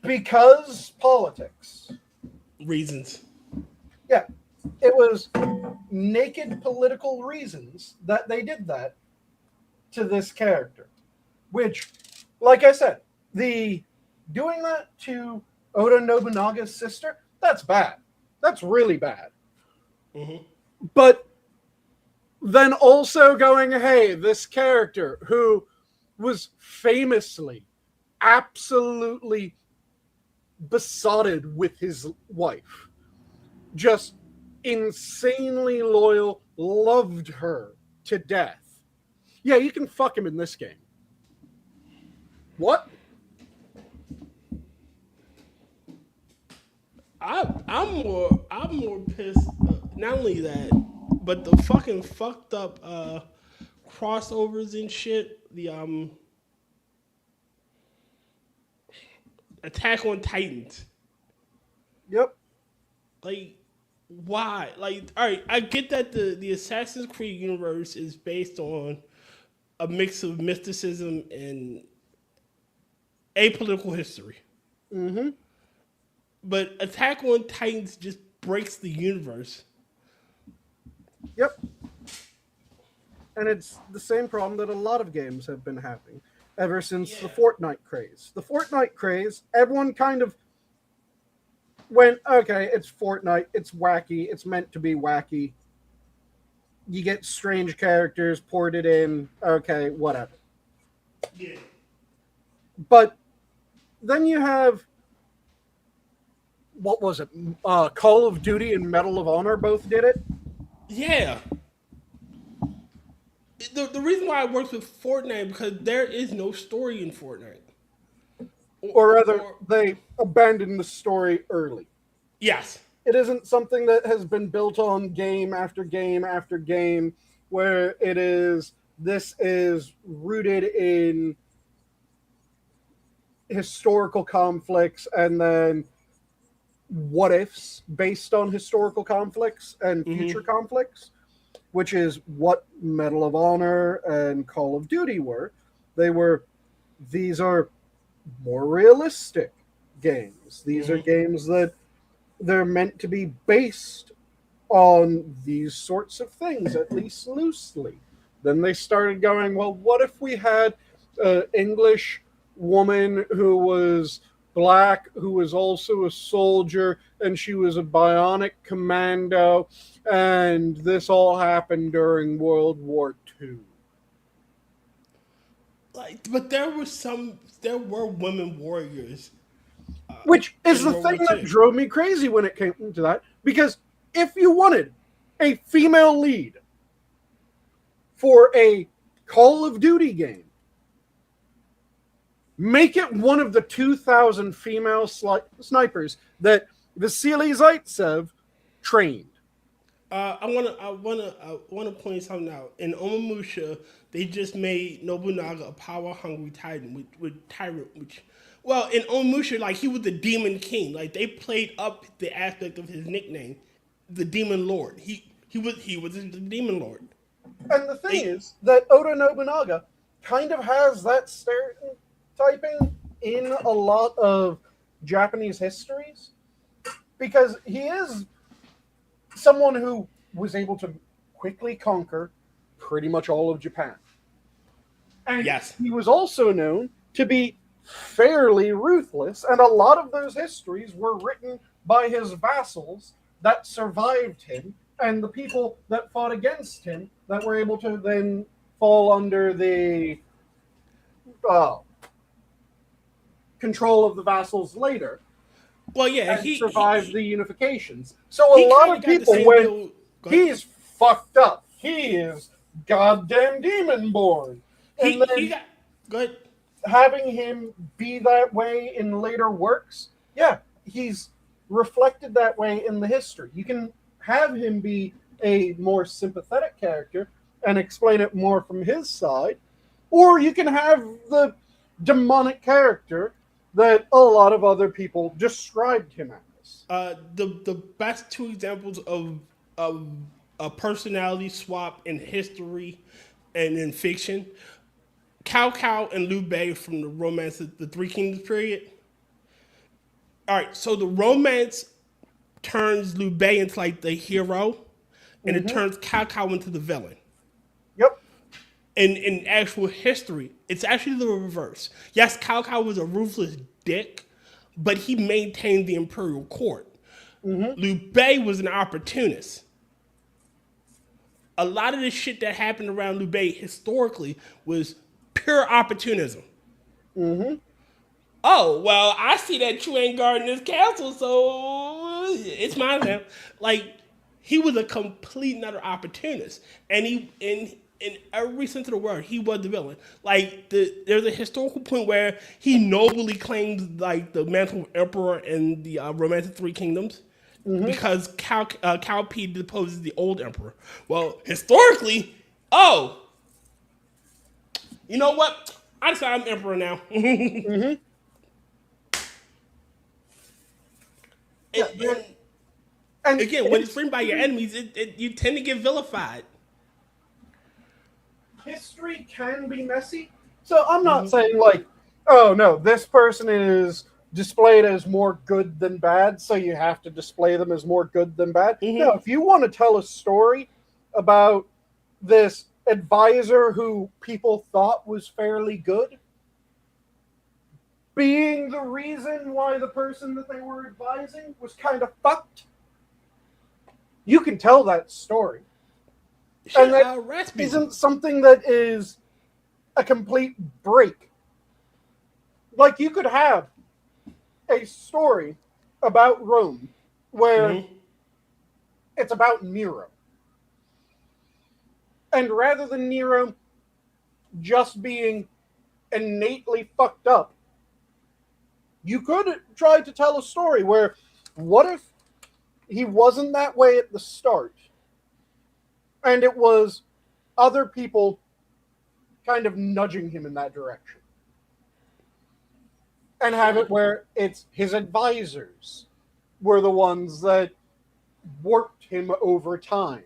S1: because politics.
S2: Reasons.
S1: Yeah, it was naked political reasons that they did that to this character. Which, like I said, the doing that to Oda Nobunaga's sister, that's bad. That's really bad.
S2: Mm-hmm.
S1: But then also going, hey, this character who was famously absolutely besotted with his wife, just insanely loyal, loved her to death. Yeah, you can fuck him in this game. What?
S2: I'm more pissed. Not only that, but the fucking fucked up crossovers and shit. The Attack on Titans.
S1: Yep.
S2: Like, why? Like, all right, I get that the Assassin's Creed universe is based on a mix of mysticism and apolitical history.
S1: Mm-hmm.
S2: But Attack on Titans just breaks the universe.
S1: Yep. And it's the same problem that a lot of games have been having ever since the Fortnite craze. The Fortnite craze, everyone kind of went, okay, it's Fortnite, it's wacky, it's meant to be wacky. You get strange characters ported in, okay, whatever.
S2: Yeah.
S1: But then you have, what was it? Call of Duty and Medal of Honor both did it.
S2: Yeah. The reason why it works with Fortnite because there is no story in Fortnite.
S1: Or rather, they abandoned the story early.
S2: Yes.
S1: It isn't something that has been built on game after game after game, where this is rooted in historical conflicts and then what ifs based on historical conflicts and future conflicts, which is what Medal of Honor and Call of Duty were. These are more realistic games. These are games that they're meant to be based on these sorts of things, at least loosely. Then they started going, well, what if we had an English woman who was black, who was also a soldier, and she was a bionic commando, and this all happened during World War II.
S2: Like, but there were women warriors
S1: Which is
S2: in
S1: the
S2: World War
S1: thing that
S2: II.
S1: drove me crazy when it came to that. Because if you wanted a female lead for a Call of Duty game, make it one of the 2,000 female snipers that Vasily Zaitsev trained.
S2: I wanna point something out. In Omamusha, they just made Nobunaga a power-hungry titan with tyrant, which, well, in Omamusha, like he was the demon king. Like they played up the aspect of his nickname, the demon lord. He was the demon lord.
S1: And the thing is that Oda Nobunaga kind of has that stereotyping in a lot of Japanese histories because he is someone who was able to quickly conquer pretty much all of Japan. And
S2: Yes.
S1: he was also known to be fairly ruthless, and a lot of those histories were written by his vassals that survived him and the people that fought against him that were able to then fall under the control of the vassals later
S2: Well, yeah,
S1: and survived the unifications. So a
S2: he
S1: lot
S2: kinda
S1: of
S2: got the
S1: people
S2: same
S1: went,
S2: deal- Go ahead.
S1: he's fucked up. He is goddamn demon born. And
S2: he
S1: then
S2: got good.
S1: having him be that way in later works, yeah, he's reflected that way in the history. You can have him be a more sympathetic character and explain it more from his side, or you can have the demonic character that a lot of other people described him as.
S2: The best two examples of a personality swap in history and in fiction, Cao and Liu Bei from the Romance of the Three Kingdoms period. All right, so the romance turns Liu Bei into like the hero, and it turns Cao into the villain.
S1: Yep.
S2: In actual history, it's actually the reverse. Yes, Cao was a ruthless dick, but he maintained the imperial court. Liu Bei was an opportunist. A lot of the shit that happened around Liu Bei historically was pure opportunism. Oh, well, I see that you ain't guarding this castle, so it's mine now. Like, he was a complete and utter opportunist. And in every sense of the word, he was the villain. Like, there's a historical point where he nobly claims, like, the mantle of emperor in the Romance of Three Kingdoms. Because Cao Pi deposes the old emperor. Well, historically, you know what? I decide I'm emperor now. And again, when it's written by your enemies, you tend to get vilified.
S1: History can be messy. So I'm not saying like, oh no, this person is displayed as more good than bad, so you have to display them as more good than bad. No, if you want to tell a story about this advisor who people thought was fairly good, being the reason why the person that they were advising was kind of fucked, you can tell that story. And that isn't something that is a complete break. Like, you could have a story about Rome where it's about Nero. And rather than Nero just being innately fucked up, you could try to tell a story where, what if he wasn't that way at the start, and it was other people kind of nudging him in that direction? And have it where it's his advisors were the ones that warped him over time.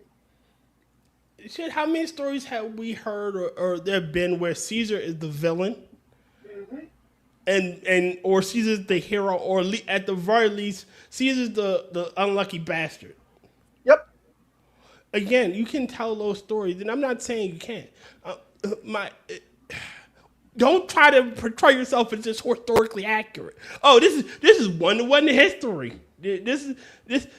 S2: Shit, how many stories have we heard or there have been where Caesar is the villain? and or sees as the hero, or at the very least sees as the unlucky bastard.
S1: Yep.
S2: Again, you can tell those stories, and I'm not saying you can't. Don't try to portray yourself as just historically accurate. Oh, this is one-to-one history. This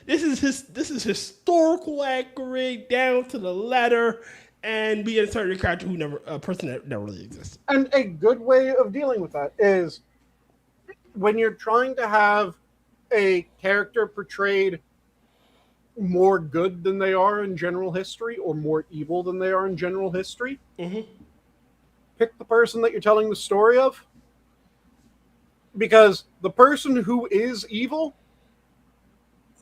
S2: is historical accurate down to the letter, and be a certain character a person that never really existed.
S1: And a good way of dealing with that is when you're trying to have a character portrayed more good than they are in general history, or more evil than they are in general history.
S2: Mm-hmm.
S1: Pick the person that you're telling the story of, because the person who is evil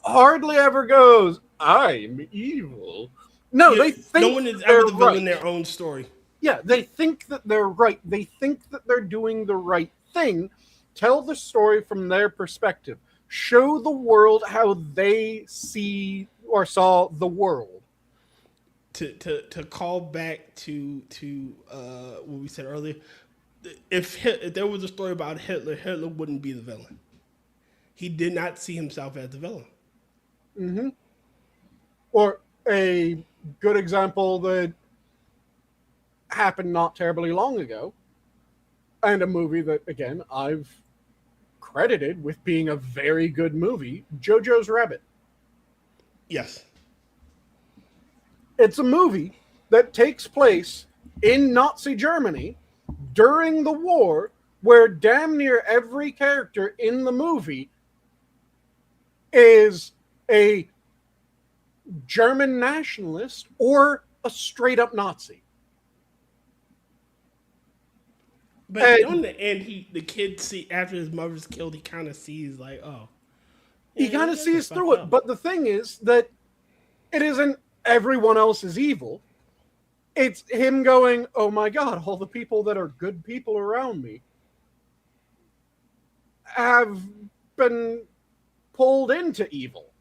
S1: hardly ever goes, "I'm evil." No,
S2: Yeah,
S1: they think
S2: no one is
S1: they're
S2: ever the villain in
S1: right.
S2: their own story.
S1: Yeah, they think that they're right. They think that they're doing the right thing. Tell the story from their perspective. Show the world how they see or saw the world.
S2: To call back to what we said earlier, if there was a story about Hitler, Hitler wouldn't be the villain. He did not see himself as the villain.
S1: Mm-hmm. Or a good example that happened not terribly long ago, and a movie that, again, I've credited with being a very good movie, Jojo's Rabbit.
S2: Yes.
S1: It's a movie that takes place in Nazi Germany during the war, where damn near every character in the movie is a German nationalist or a straight up Nazi.
S2: But in the end, the kid after his mother's killed, he kind of sees like, oh,
S1: he kind of sees through it. But the thing is that it isn't everyone else is evil. It's him going, "Oh my God, all the people that are good people around me have been pulled into evil."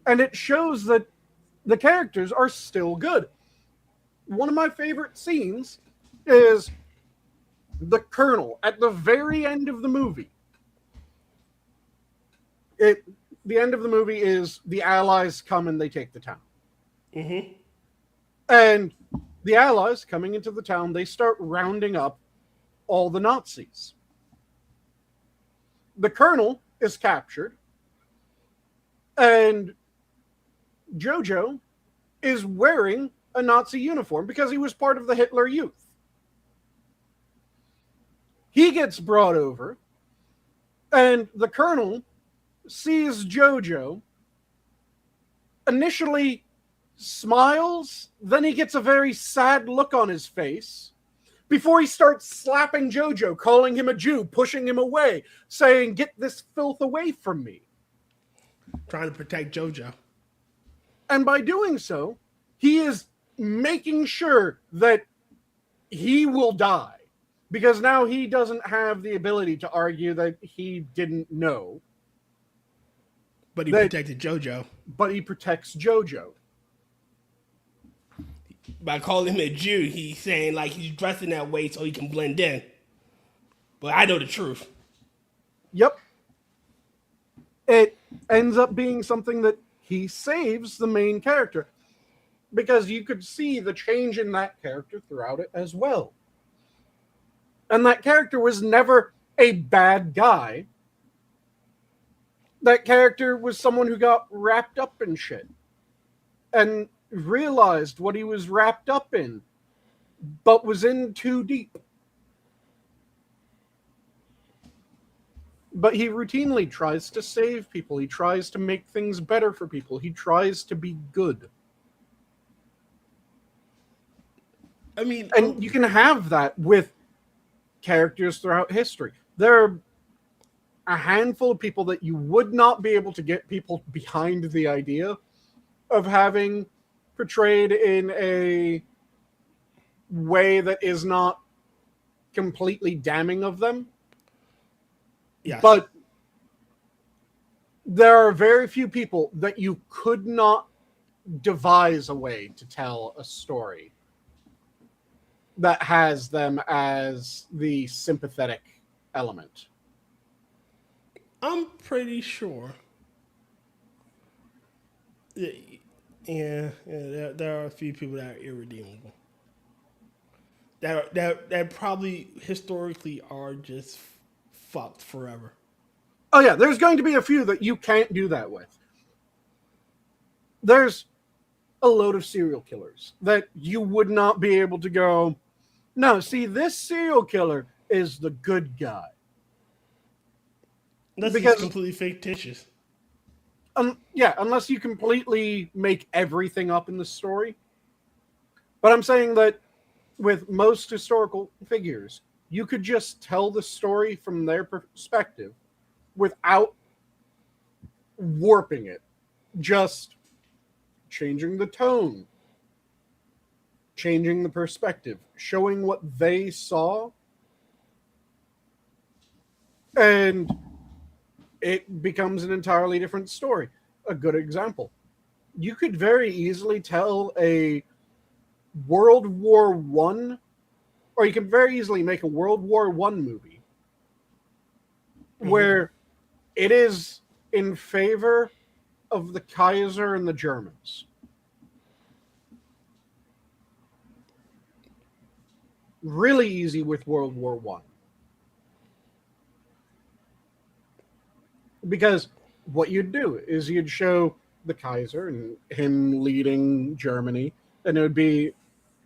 S1: And it shows that the characters are still good. One of my favorite scenes is the Colonel at the very end of the movie. The end of the movie is the Allies come and they take the town.
S2: Mm-hmm.
S1: And the Allies coming into the town, they start rounding up all the Nazis. The Colonel is captured, and Jojo is wearing a Nazi uniform because he was part of the Hitler Youth. He gets brought over, and the Colonel sees Jojo, initially smiles, then he gets a very sad look on his face, before he starts slapping Jojo, calling him a Jew, pushing him away, saying, "Get this filth away from me."
S2: Trying to protect Jojo.
S1: And by doing so, he is making sure that he will die, because now he doesn't have the ability to argue that he didn't know.
S2: But he protected Jojo.
S1: But he protects Jojo.
S2: By calling him a Jew, he's saying like he's dressing that way so he can blend in. But I know the truth.
S1: Yep. It ends up being something that he saves the main character, because you could see the change in that character throughout it as well. And that character was never a bad guy. That character was someone who got wrapped up in shit and realized what he was wrapped up in, but was in too deep. But he routinely tries to save people. He tries to make things better for people. He tries to be good.
S2: I mean,
S1: and you can have that with characters throughout history. There are a handful of people that you would not be able to get people behind the idea of having portrayed in a way that is not completely damning of them.
S2: yes.
S1: But there are very few people that you could not devise a way to tell a story that has them as the sympathetic element.
S2: I'm pretty sure. Yeah, there are a few people that are irredeemable. That probably historically are just fucked forever.
S1: Oh yeah, there's going to be a few that you can't do that with. There's a load of serial killers that you would not be able to go, no, see, this serial killer is the good guy.
S2: Unless it's
S1: Because,
S2: completely fictitious.
S1: unless you completely make everything up in the story. But I'm saying that with most historical figures, you could just tell the story from their perspective without warping it. Just changing the tone, changing the perspective, showing what they saw, and it becomes an entirely different story. A good example. You could very easily tell a World War One, or you can very easily make a World War One movie where it is in favor of the Kaiser and the Germans. Really easy with World War One. Because what you'd do is you'd show the Kaiser and him leading Germany, and it would be,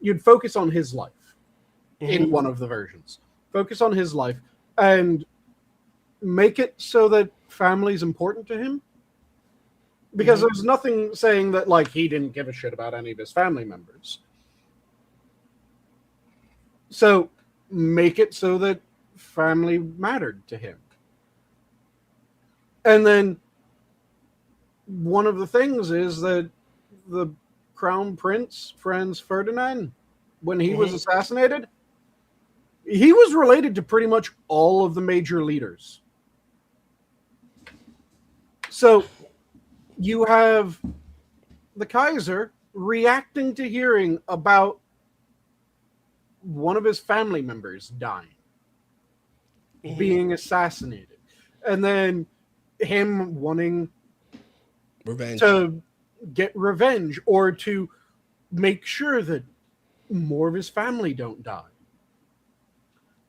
S1: you'd focus on his life in one of the versions. Focus on his life and make it so that family's important to him. Because there's nothing saying that, like, he didn't give a shit about any of his family members. So make it so that family mattered to him. And then one of the things is that the Crown Prince, Franz Ferdinand, when he was assassinated, he was related to pretty much all of the major leaders. So you have the Kaiser reacting to hearing about one of his family members dying, being assassinated, and then him wanting
S2: Revenge.
S1: to get revenge or to make sure that more of his family don't die.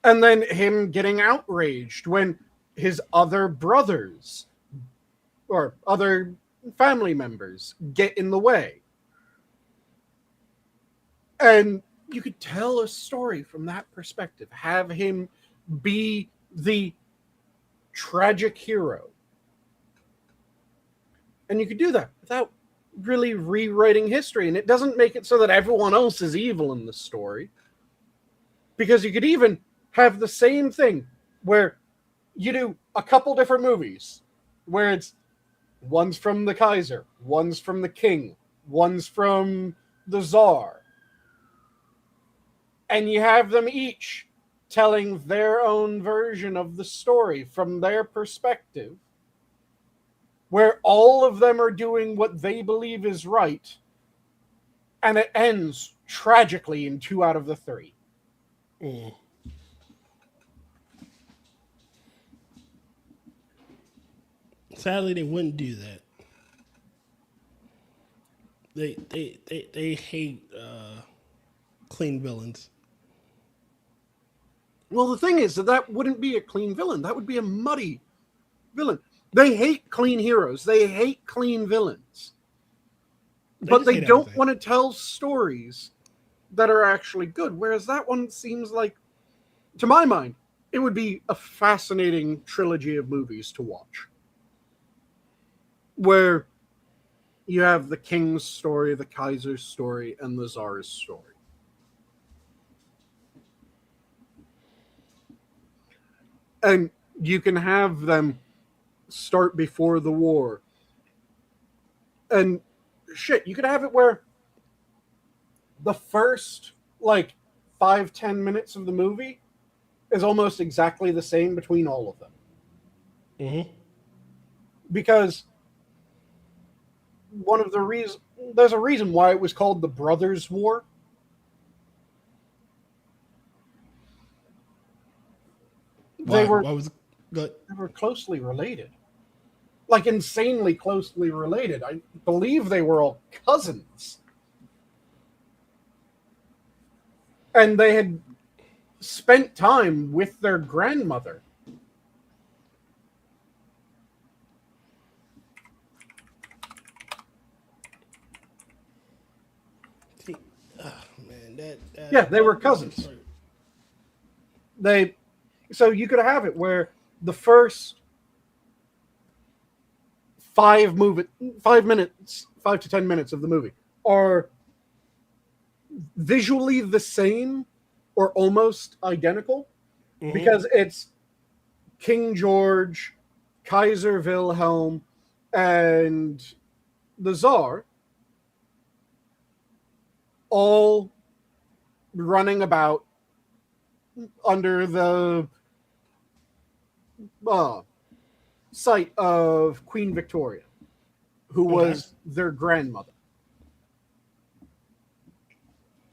S1: And then him getting outraged when his other brothers or other family members get in the way. And you could tell a story from that perspective. Have him be the tragic hero. And you could do that without really rewriting history. And it doesn't make it so that everyone else is evil in the story. Because you could even have the same thing where you do a couple different movies where it's one's from the Kaiser, one's from the king, one's from the Tsar. And you have them each telling their own version of the story from their perspective, where all of them are doing what they believe is right, and it ends tragically in 2 out of the 3.
S2: Sadly, they wouldn't do that. They hate clean villains.
S1: Well, the thing is that wouldn't be a clean villain. That would be a muddy villain. They hate clean heroes. They hate clean villains. But they don't want to tell stories that are actually good. Whereas that one seems like, to my mind, it would be a fascinating trilogy of movies to watch. Where you have the king's story, the Kaiser's story, and the Tsar's story. And you can have them start before the war. And shit, you could have it where the first, 5-10 minutes of the movie is almost exactly the same between all of them. Because there's a reason why it was called the Brothers' War. They were
S2: What was good?
S1: they were closely related, like insanely closely related. I believe they were all cousins, and they had spent time with their grandmother.
S2: Man,
S1: Yeah, they were cousins. So you could have it where the first 5 minutes, 5 to 10 minutes of the movie are visually the same or almost identical, because it's King George, Kaiser Wilhelm, and the Tsar all running about under the site of Queen Victoria, who was their grandmother.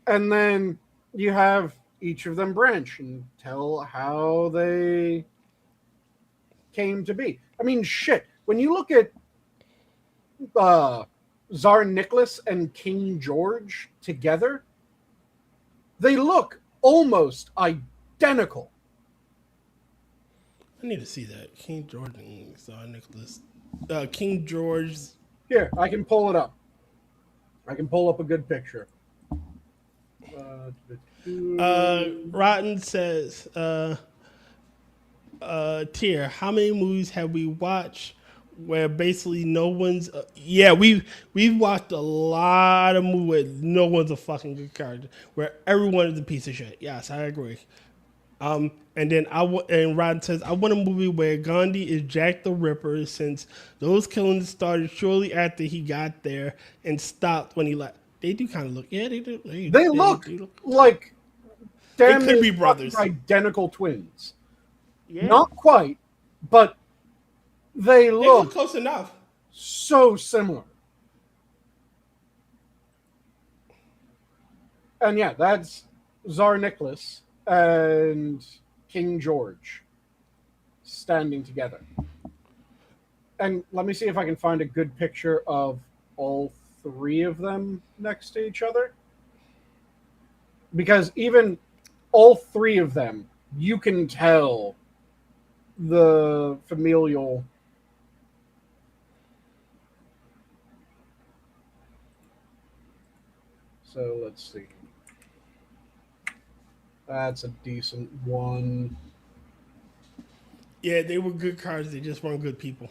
S1: And then you have each of them branch and tell how they came to be. I mean, shit. When you look at Tsar Nicholas and King George together, they look almost identical.
S2: I need to see that. King George and Tsar Nicholas. King George.
S1: Here, I can pull it up. I can pull up a good picture.
S2: Rotten says, Tier, how many movies have we watched where basically no one's... we've watched a lot of movies where no one's a fucking good character, where everyone is a piece of shit. Yes, I agree. And then and Rotten says, I want a movie where Gandhi is Jack the Ripper, since those killings started shortly after he got there and stopped when he left. They do kind of look... Yeah, they do.
S1: They look like...
S2: They could be brothers.
S1: Identical twins.
S2: Yeah.
S1: Not quite, but they look
S2: close enough.
S1: So similar. And yeah, that's Tsar Nicholas and King George standing together. And let me see if I can find a good picture of all 3 of them next to each other. Because even all 3 of them, you can tell the familial. So let's see. That's a decent one.
S2: Yeah, they were good cards. They just weren't good people.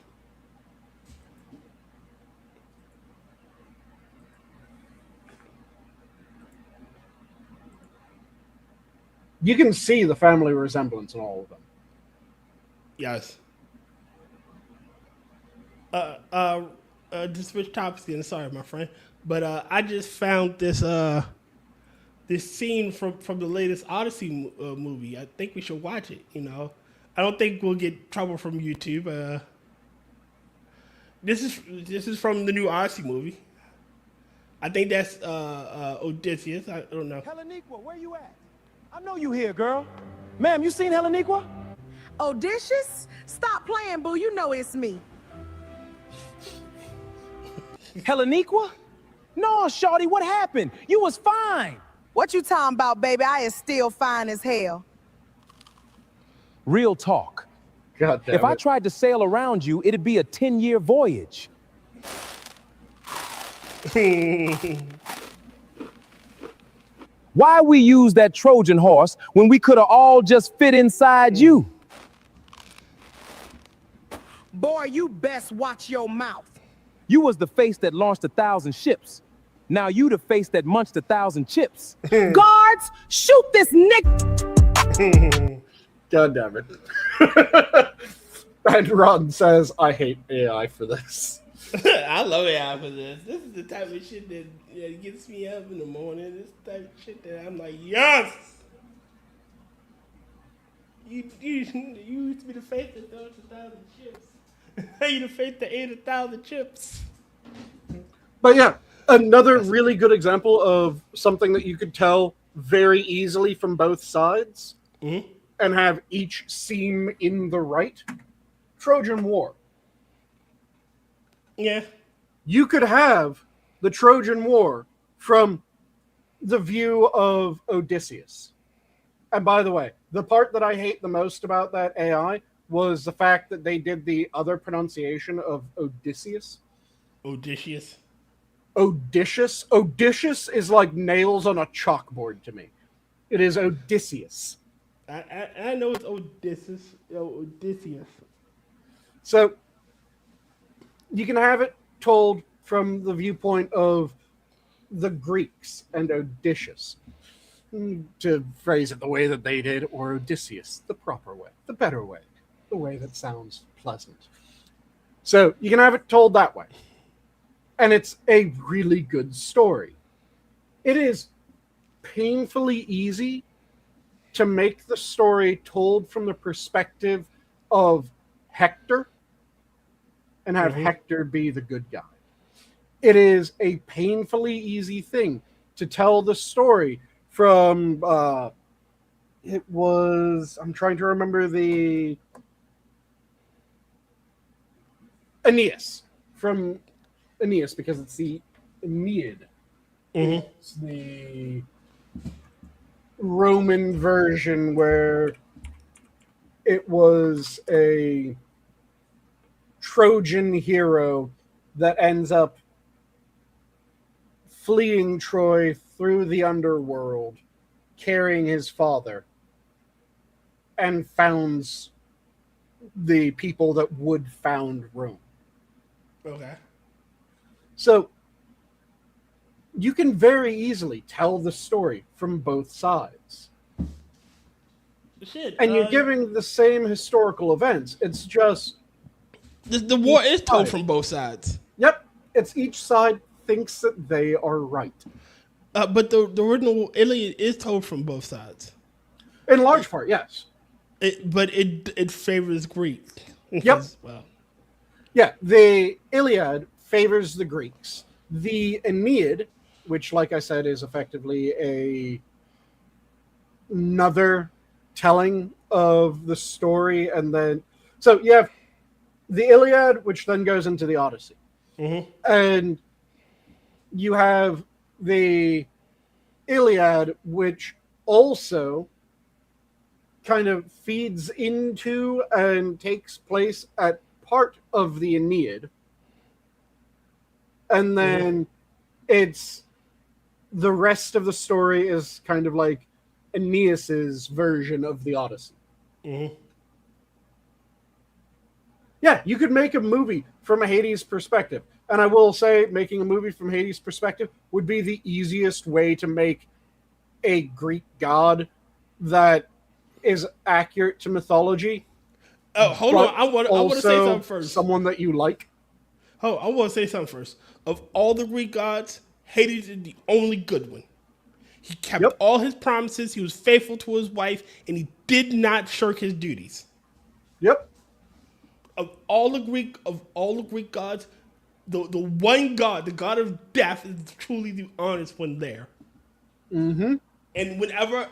S1: You can see the family resemblance in all of them.
S2: Yes. To switch topics again, sorry, my friend, but I just found this this scene from the latest Odyssey movie. I think we should watch it. You know, I don't think we'll get trouble from YouTube. This is from the new Odyssey movie. I think that's Odysseus. I don't know.
S4: Heleniqua, where you at? I know you here, girl. Ma'am, you seen Heleniqua?
S5: Odysseus? Stop playing, boo. You know it's me.
S4: Heleniqua? No, shorty, what happened? You was fine.
S5: What you talking about, baby? I is still fine as hell.
S4: Real talk.
S1: God damn
S4: if I tried to sail around you, it'd be a 10-year voyage. Why we use that Trojan horse when we could have all just fit inside you?
S5: Boy, you best watch your mouth.
S4: You was the face that launched 1,000 ships. Now you the face that munched 1,000 chips.
S5: Guards, shoot this nigga.
S1: God damn it. And Ron says, I hate AI for this.
S2: I love AI for this. This is the type of shit that gets me up in the morning. This type of shit that I'm like, yes! You used to be the face that throws 1,000 chips. You the face that ate 1,000 chips.
S1: But yeah, another really good example of something that you could tell very easily from both sides and have each seem in the right. Trojan War.
S2: Yeah.
S1: You could have the Trojan War from the view of Odysseus. And by the way, the part that I hate the most about that AI was the fact that they did the other pronunciation of Odysseus.
S2: Odysseus.
S1: Odysseus. Odysseus is like nails on a chalkboard to me. It is Odysseus.
S2: I know it's Odysseus. Odysseus.
S1: So you can have it told from the viewpoint of the Greeks and Odysseus, to phrase it the way that they did, or Odysseus, the proper way, the better way, the way that sounds pleasant. So you can have it told that way. And it's a really good story. It is painfully easy to make the story told from the perspective of Hector and have Hector be the good guy. It is a painfully easy thing to tell the story from, I'm trying to remember the Aeneas, from Aeneas, because it's the Aeneid. It's the Roman version where it was a Trojan hero that ends up fleeing Troy through the underworld, carrying his father, and founds the people that would found Rome.
S2: Okay.
S1: So you can very easily tell the story from both sides.
S2: Shit.
S1: And you're giving the same historical events. It's just
S2: the war is told
S1: side.
S2: from both sides.
S1: Yep, it's each side thinks that they are right.
S2: But the original Iliad is told from both sides.
S1: In large part, yes.
S2: But it favors Greek.
S1: Yep.
S2: Well,
S1: yeah, the Iliad favors the Greeks. The Aeneid, which, like I said, is effectively another telling of the story, and then so you have the Iliad, which then goes into the Odyssey, and you have the Iliad, which also kind of feeds into and takes place at part of the Aeneid, and then it's the rest of the story is kind of like Aeneas's version of the Odyssey. Yeah, you could make a movie from a Hades perspective. And I will say, making a movie from Hades' perspective would be the easiest way to make a Greek god that is accurate to mythology.
S2: Oh, hold on. I want to say something first.
S1: Someone that you like.
S2: Oh, I want to say something first. Of all the Greek gods, Hades is the only good one. He kept all his promises. He was faithful to his wife, and he did not shirk his duties.
S1: Yep.
S2: Of all the Greek gods, the one god, the god of death, is truly the honest one there. And whenever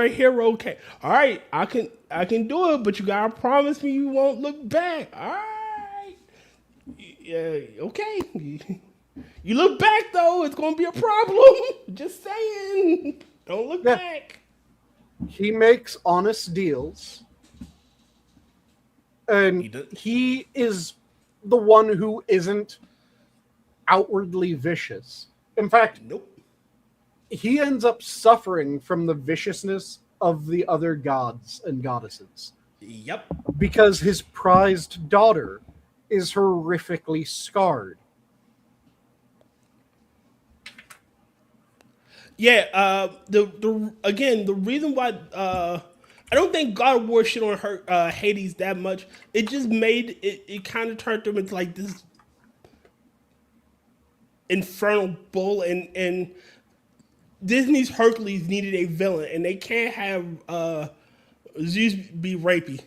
S2: a hero came, all right, I can do it, but you gotta promise me you won't look back. All right, yeah, okay. You look back though, it's gonna be a problem. Just saying, don't look back.
S1: He makes honest deals. And he is the one who isn't outwardly vicious. In fact, he ends up suffering from the viciousness of the other gods and goddesses.
S2: Yep.
S1: Because his prized daughter is horrifically scarred.
S2: Yeah, the reason why I don't think God of War shit on her Hades that much. It just made it kind of turned him into like this infernal bull, and Disney's Hercules needed a villain, and they can't have Zeus be rapey.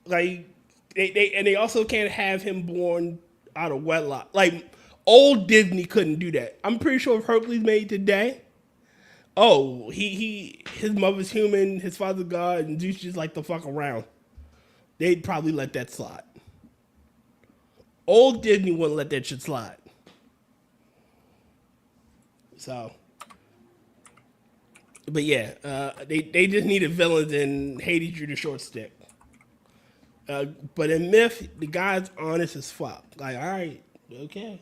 S2: Like they also can't have him born out of wedlock. Like old Disney couldn't do that. I'm pretty sure if Hercules made it today, Oh, his mother's human, his father's god, and Zeus just like to fuck around. They'd probably let that slide. Old Disney wouldn't let that shit slide. So, but yeah, they just needed villains, and Hades drew the short stick. But in Myth, the guy's honest as fuck. Like, all right, okay.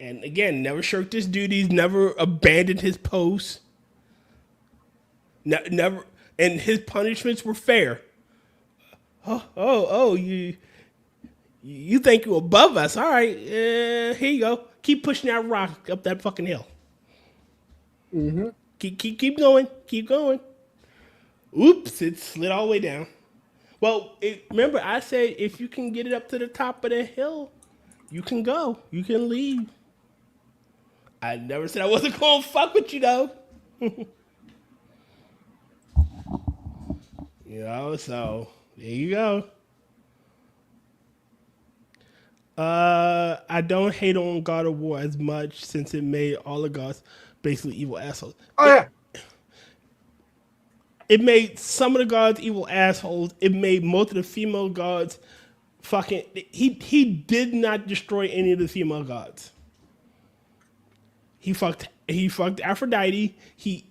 S2: And again, never shirked his duties, never abandoned his post. Never, and his punishments were fair. Oh, you think you're above us? All right, here you go. Keep pushing that rock up that fucking hill.
S1: Mm-hmm.
S2: Keep going. Oops, it slid all the way down. Well, remember I said if you can get it up to the top of the hill, you can go. You can leave. I never said I wasn't gonna fuck with you though. So there you go. I don't hate on God of War as much since it made all the gods basically evil assholes.
S1: Oh yeah.
S2: It made some of the gods evil assholes. It made most of the female gods fucking. He did not destroy any of the female gods. He fucked Aphrodite. He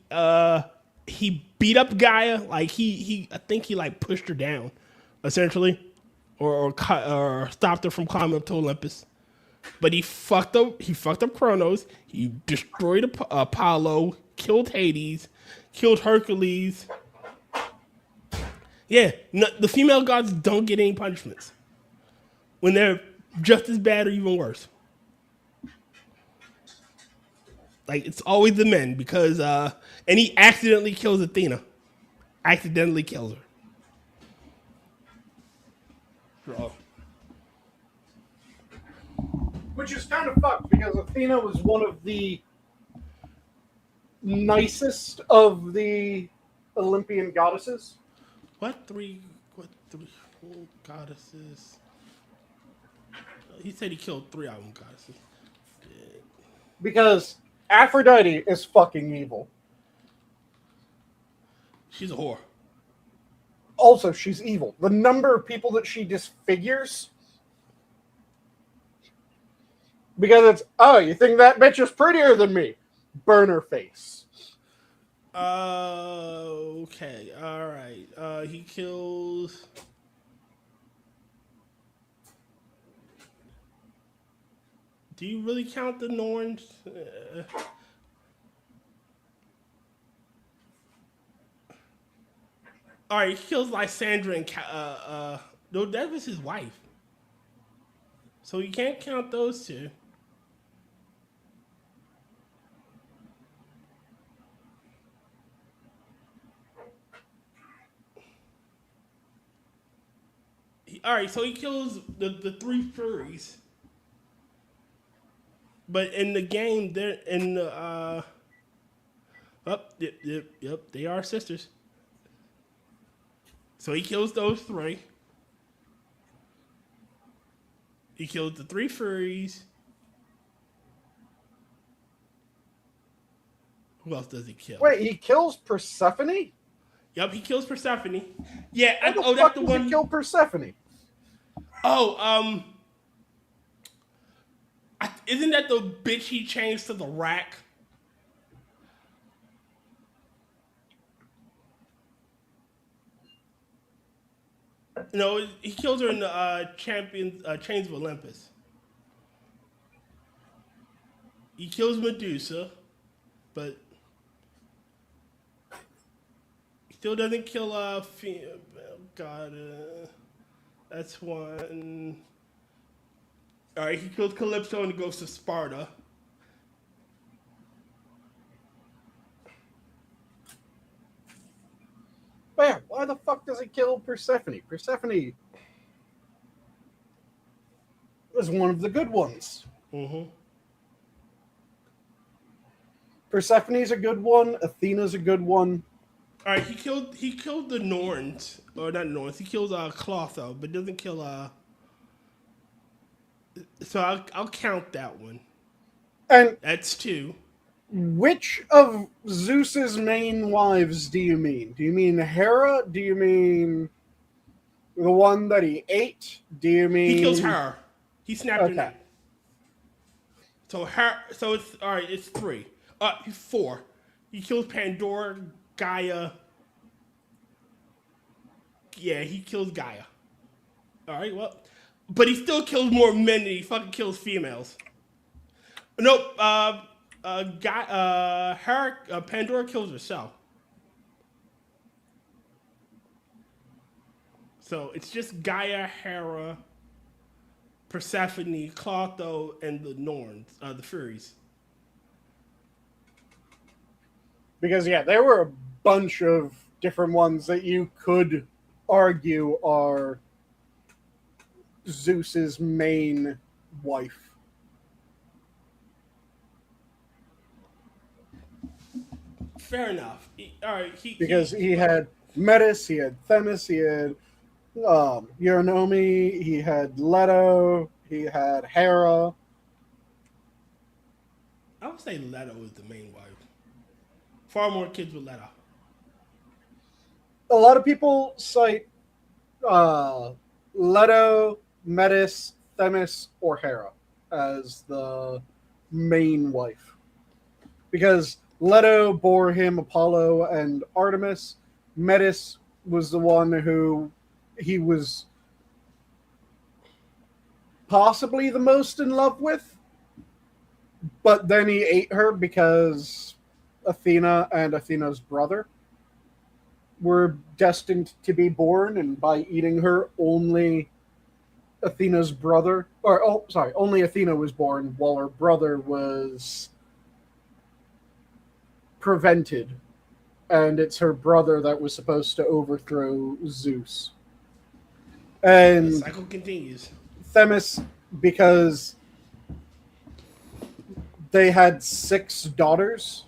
S2: beat up Gaia. Like I think he like pushed her down, essentially, or stopped her from climbing up to Olympus. But he fucked up Kronos. He destroyed Apollo. Killed Hades. Killed Hercules. Yeah, the female gods don't get any punishments when they're just as bad or even worse. Like, it's always the men because, and he accidentally kills Athena. Accidentally kills her. Oh.
S1: Which is kind of fucked because Athena was one of the nicest of the Olympian goddesses.
S2: What three goddesses? He said he killed 3 of them goddesses.
S1: Because Aphrodite is fucking evil.
S2: She's a whore.
S1: Also, she's evil. The number of people that she disfigures. Because it's, oh, you think that bitch is prettier than me? Burn her face.
S2: Okay. All right. He kills. Do you really count the Norns? All right, he kills Lysandra and no, that was his wife. So you can't count those two. All right, so he kills the 3 Furies. But in the game, they're in the yep, they are sisters. So he kills those 3. He kills the 3 Furies. Who else does he kill?
S1: Wait, he kills Persephone?
S2: Yep, he kills Persephone. Yeah,
S1: How the
S2: that's
S1: fuck
S2: the
S1: does
S2: one.
S1: he kill Persephone?
S2: Oh, isn't that the bitch he changed to the rack? No, he kills her in the Chains of Olympus. He kills Medusa, but he still doesn't kill God. That's one. All right, he kills Calypso and goes to Sparta.
S1: Man, why the fuck does he kill Persephone? Persephone was one of the good ones.
S2: Mm-hmm.
S1: Persephone's a good one. Athena's a good one.
S2: All right, he killed the Norns, or not Norns. He kills Clotho, but doesn't kill So I'll count that one.
S1: And
S2: That's 2.
S1: Which of Zeus's main wives do you mean? Do you mean Hera? Do you mean the one that he ate? Do you mean
S2: He kills her. He snapped her
S1: Okay.
S2: neck. So her. So it's all right. It's 3. 4. He kills Pandora, Gaia. Yeah, he kills Gaia. All right. Well, but he still kills more men than he fucking kills females. Nope. Pandora kills herself. So it's just Gaia, Hera, Persephone, Clotho, and the Norns, the Furies.
S1: Because yeah, there were a bunch of different ones that you could argue are Zeus's main wife.
S2: Fair enough. All right.
S1: Because he had Metis, he had Themis, he had Eurynomi, he had Leto, he had Hera.
S2: I would say Leto is the main wife. Far more kids with Leto.
S1: A lot of people cite Leto, Metis, Themis, or Hera as the main wife. Because Leto bore him Apollo and Artemis. Metis was the one who he was possibly the most in love with. But then he ate her because Athena and Athena's brother were destined to be born, and by eating her, only Athena's brother, only Athena was born, while her brother was prevented, and it's her brother that was supposed to overthrow Zeus. And
S2: The cycle continues.
S1: Themis, because they had 6 daughters.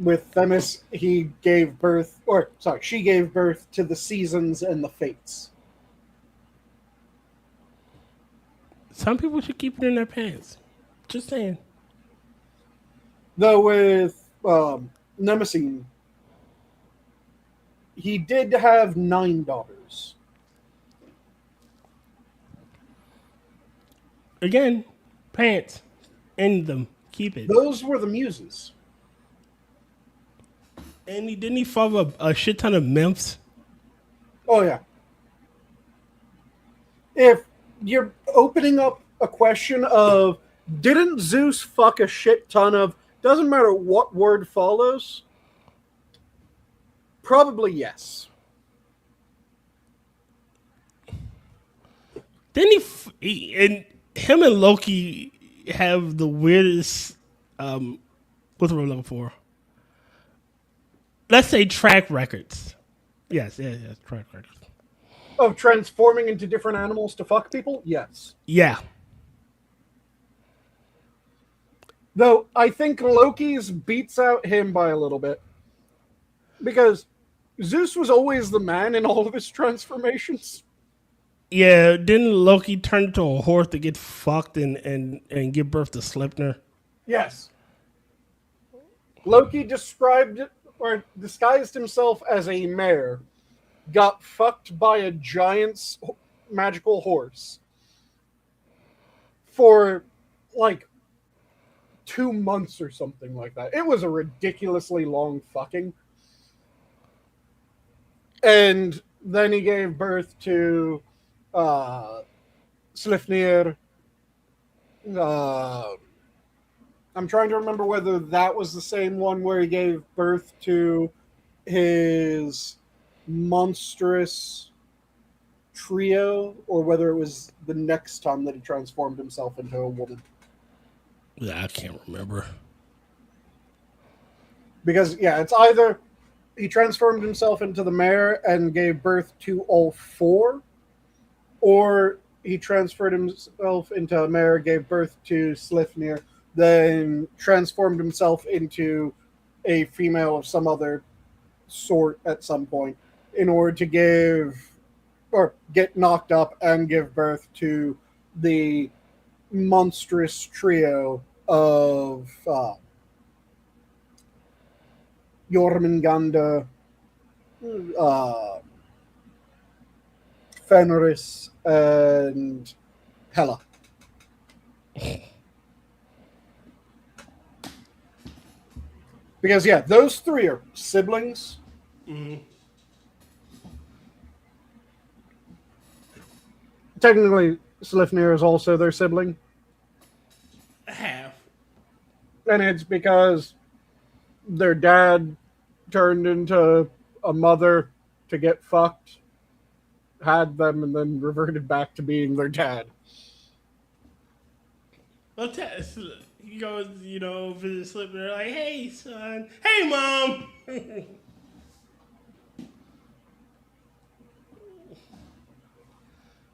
S1: With Themis, she gave birth to the seasons and the fates.
S2: Some people should keep it in their pants. Just saying.
S1: Though with Mnemosyne, he did have 9 daughters.
S2: Again, pants. End them. Keep it.
S1: Those were the muses.
S2: And didn't he father a shit ton of nymphs?
S1: Oh, yeah. If you're opening up a question of, didn't Zeus fuck a shit ton of, doesn't matter what word follows, probably yes.
S2: Didn't and him and Loki have the weirdest, what's the word I'm looking for? Let's say track records. Yes, track records.
S1: Of transforming into different animals to fuck people? Yes.
S2: Yeah.
S1: Though I think Loki's beats out him by a little bit. Because Zeus was always the man in all of his transformations.
S2: Yeah, didn't Loki turn into a horse to get fucked and give birth to Sleipnir?
S1: Yes. Loki disguised himself as a mare, got fucked by a giant's magical horse for like 2 months or something like that. It was a ridiculously long fucking. And then he gave birth to Sleipnir. I'm trying to remember whether that was the same one where he gave birth to his monstrous trio, or whether it was the next time that he transformed himself into a woman.
S2: Yeah, I can't remember.
S1: Because, yeah, it's either he transformed himself into the mare and gave birth to all 4, or he transferred himself into a mare, gave birth to Sleipnir, then transformed himself into a female of some other sort at some point in order to get knocked up and give birth to the monstrous trio of Jormungandr, Fenris, and Hela. Because, yeah, those three are siblings. Technically, Slifnir is also their sibling.
S2: Half.
S1: And it's because their dad turned into a mother to get fucked, had them, and then reverted back to being their dad.
S2: Well, he goes, visit Slip. They're like, "Hey, son. Hey, mom."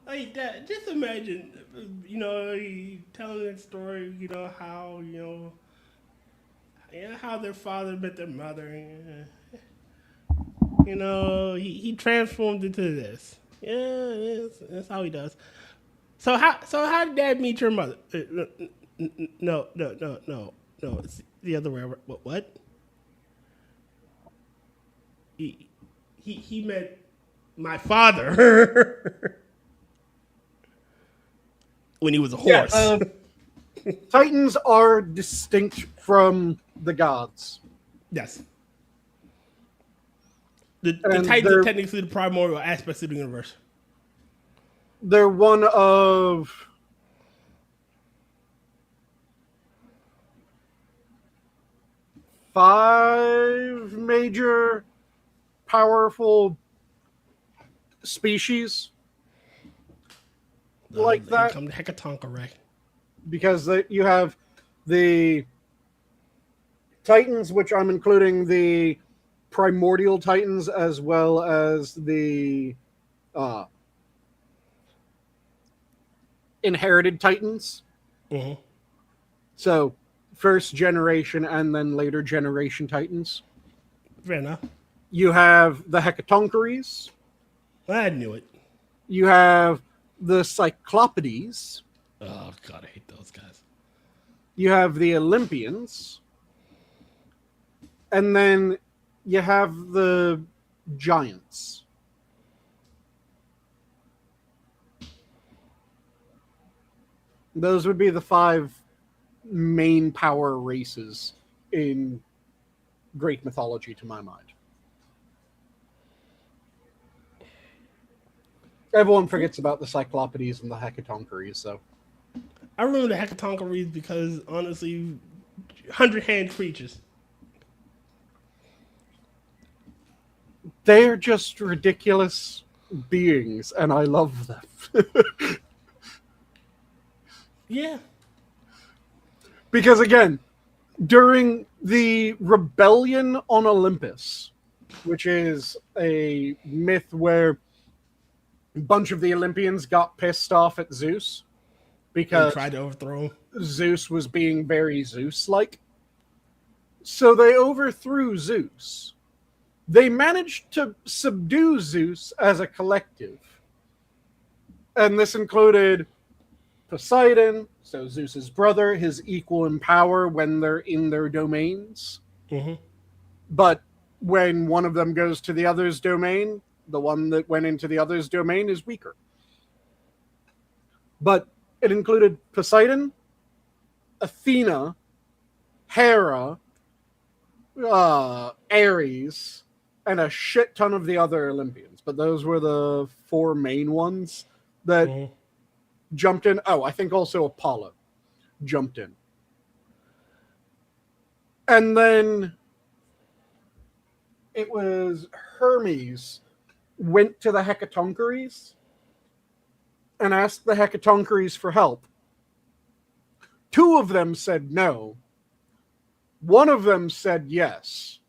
S2: Like that. Just imagine, he telling that story. How their father met their mother. He transformed into this. Yeah, that's how he does. So how did Dad meet your mother? No. It's the other way around. What? He met my father when he was a horse.
S1: Yeah, Titans are distinct from the gods.
S2: Yes. The Titans are technically the primordial aspects of the universe.
S1: They're one of five major powerful species like that.
S2: Come to Hecatonka, right?
S1: Because you have the Titans, which I'm including the primordial Titans as well as the inherited Titans.
S2: Mm-hmm.
S1: So, first generation and then later generation Titans.
S2: Fair enough.
S1: You have the Hecatoncheires.
S2: I knew it.
S1: You have the Cyclopides.
S2: Oh, God, I hate those guys.
S1: You have the Olympians. And then you have the Giants. Those would be the five main power races in Greek mythology, to my mind. Everyone forgets about the Cyclopides and the Hecatoncheires, so.
S2: I remember the Hecatoncheires because, honestly, 100-hand creatures.
S1: They're just ridiculous beings, and I love them.
S2: Yeah.
S1: Because, again, during the rebellion on Olympus, which is a myth where a bunch of the Olympians got pissed off at Zeus because
S2: tried to overthrow him.
S1: Zeus was being very Zeus-like. So they overthrew Zeus. They managed to subdue Zeus as a collective. And this included Poseidon, so Zeus's brother, his equal in power when they're in their domains.
S2: Mm-hmm.
S1: But when one of them goes to the other's domain, the one that went into the other's domain is weaker. But it included Poseidon, Athena, Hera, Ares, and a shit ton of the other Olympians. But those were the four main ones that jumped in. Oh, I think also Apollo jumped in. And then it was Hermes went to the Hecatoncheires and asked the Hecatoncheires for help. Two of them said no. One of them said yes.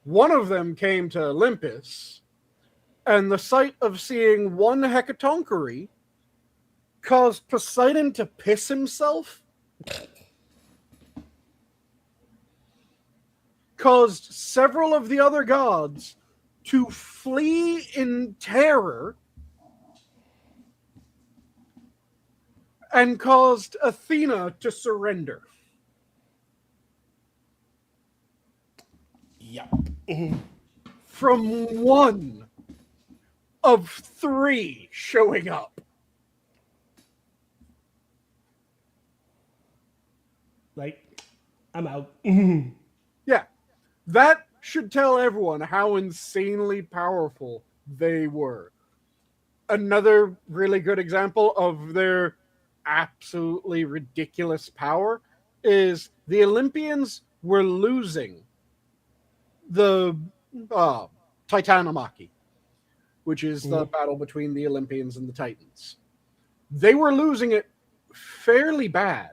S1: One of them came to Olympus, and the sight of seeing one Hecatoncheire caused Poseidon to piss himself, caused several of the other gods to flee in terror, and caused Athena to surrender.
S2: Yep.
S1: From one of three showing up.
S2: Like, I'm out.
S1: Yeah. That should tell everyone how insanely powerful they were. Another really good example of their absolutely ridiculous power is the Olympians were losing the Titanomachy, which is the battle between the Olympians and the Titans. They were losing it fairly bad.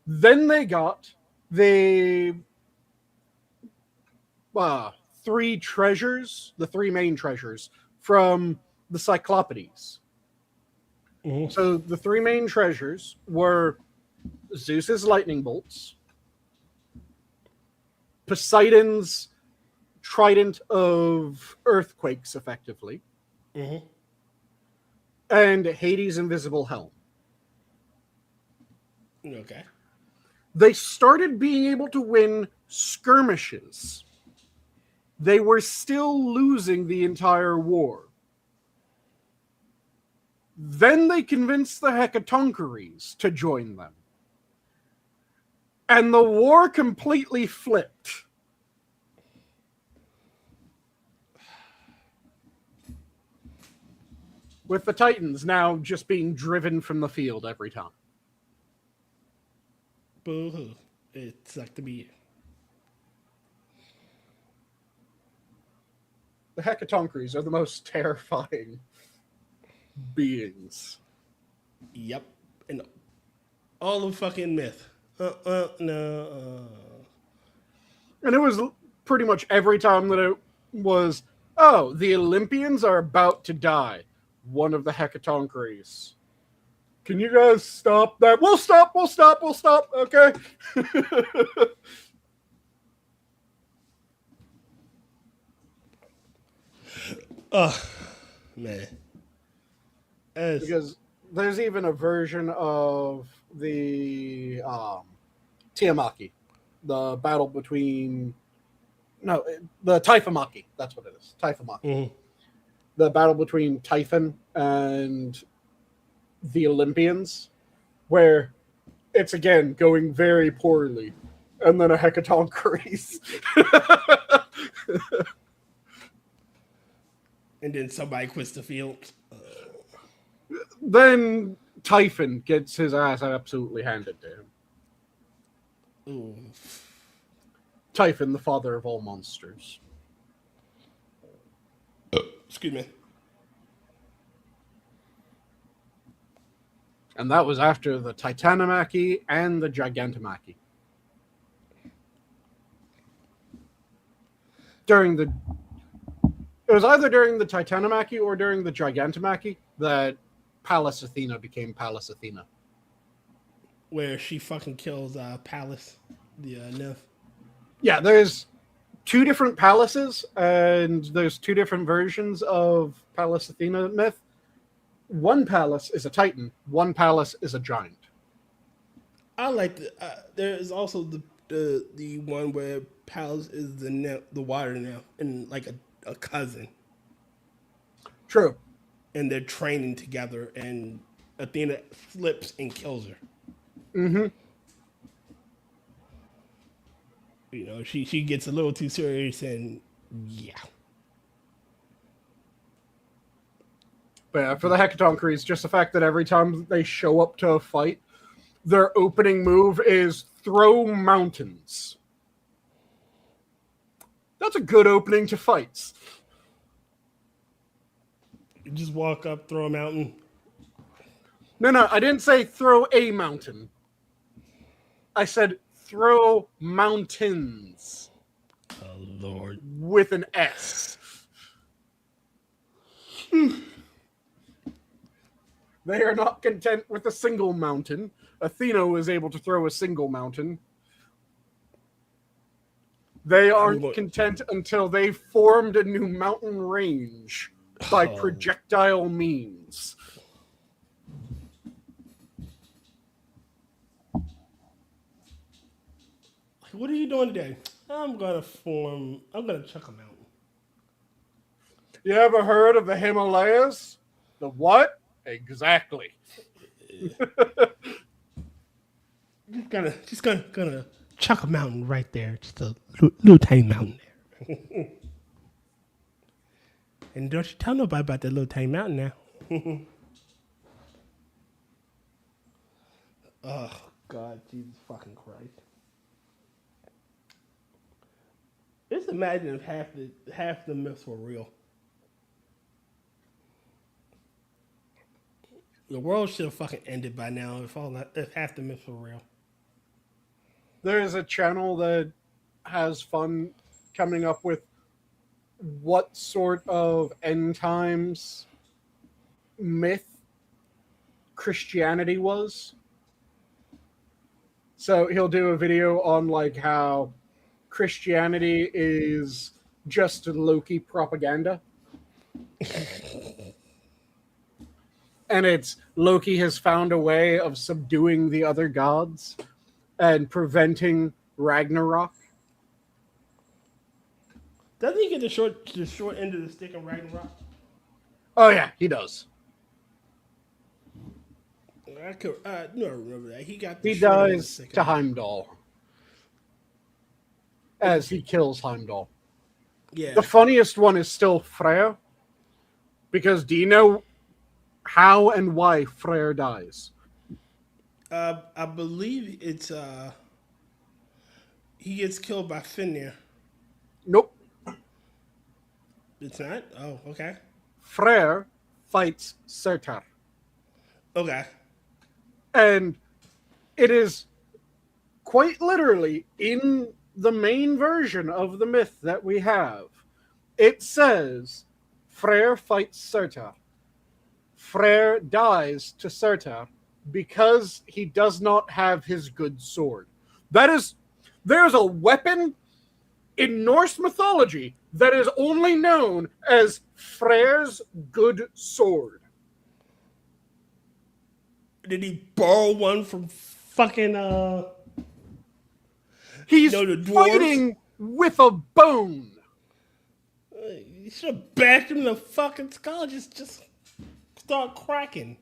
S1: Then they got the three treasures, the three main treasures from the Cyclopes. So the three main treasures were Zeus's lightning bolts, Poseidon's trident of earthquakes, effectively, and Hades' invisible helm.
S2: Okay.
S1: They started being able to win skirmishes. They were still losing the entire war. Then they convinced the Hecatoncheires to join them. And the war completely flipped. With the Titans now just being driven from the field every time.
S2: Boo-hoo. It sucked to be you.
S1: The Hecatoncheires are the most terrifying beings.
S2: Yep. And all of fucking myth. No.
S1: And it was pretty much every time that it was, oh, the Olympians are about to die. One of the Hecatoncheires. Can you guys stop that? We'll stop. Okay.
S2: Man.
S1: Because there's even a version of the Tiamaki, the battle between the Typhomachy. That's what it is. Typhomachy. The battle between Typhon and the Olympians, where it's again going very poorly, and then a Hecatoncheires.
S2: And then somebody quits the field.
S1: Then Typhon gets his ass absolutely handed to him.
S2: Ooh.
S1: Typhon, the father of all monsters.
S2: Excuse me.
S1: And that was after the Titanomachy and the Gigantomachy. It was either during the Titanomachy or during the Gigantomachy that Pallas Athena became Pallas Athena.
S2: Where she fucking kills Pallas, the nymph.
S1: Yeah, there's two different Pallas's, and there's two different versions of Pallas Athena myth. One Pallas is a Titan, one Pallas is a giant.
S2: I like there is also the one where Pallas is the water nymph and like a cousin.
S1: True.
S2: And they're training together, and Athena flips and kills her. You know, she gets a little too serious, and yeah.
S1: But yeah, for the Hecatoncheires, just the fact that every time they show up to a fight, their opening move is throw mountains. That's a good opening to fights.
S2: You just walk up, throw a mountain.
S1: No, I didn't say throw a mountain. I said throw mountains.
S2: Oh, Lord.
S1: With an S. They are not content with a single mountain. Athena was able to throw a single mountain. They aren't content until they formed a new mountain range by projectile means.
S2: what are you doing today? I'm gonna check them out.
S1: You ever heard of the Himalayas? The what? Exactly.
S2: Just gonna chuck a mountain right there. Just a little tiny mountain there. And don't you tell nobody about that little tiny mountain now. Oh, God, Jesus fucking Christ. Just imagine if half the myths were real. The world should have fucking ended by now if half the myths were real.
S1: There is a channel that has fun coming up with what sort of end times myth Christianity was. So he'll do a video on like how Christianity is just Loki propaganda. And it's Loki has found a way of subduing the other gods and preventing Ragnarok.
S2: Doesn't he get the short end of the stick in Ragnarok?
S1: Oh yeah, he does.
S2: I remember that. He
S1: He dies to Heimdall as he kills Heimdall.
S2: Yeah.
S1: The funniest one is still Freyr, because do you know how and why Freyr dies?
S2: I believe it's he gets killed by Fenrir.
S1: Nope.
S2: It's not? Oh, okay.
S1: Freyr fights Surtur.
S2: Okay.
S1: And it is quite literally in the main version of the myth that we have. It says Freyr fights Surtur. Freyr dies to Surtur because he does not have his good sword. There's a weapon in Norse mythology that is only known as Freyr's good sword.
S2: Did he borrow one from fucking
S1: He's
S2: the dwarves?
S1: fighting with a bone.
S2: You should have bashed him in the fucking skull. Just start cracking.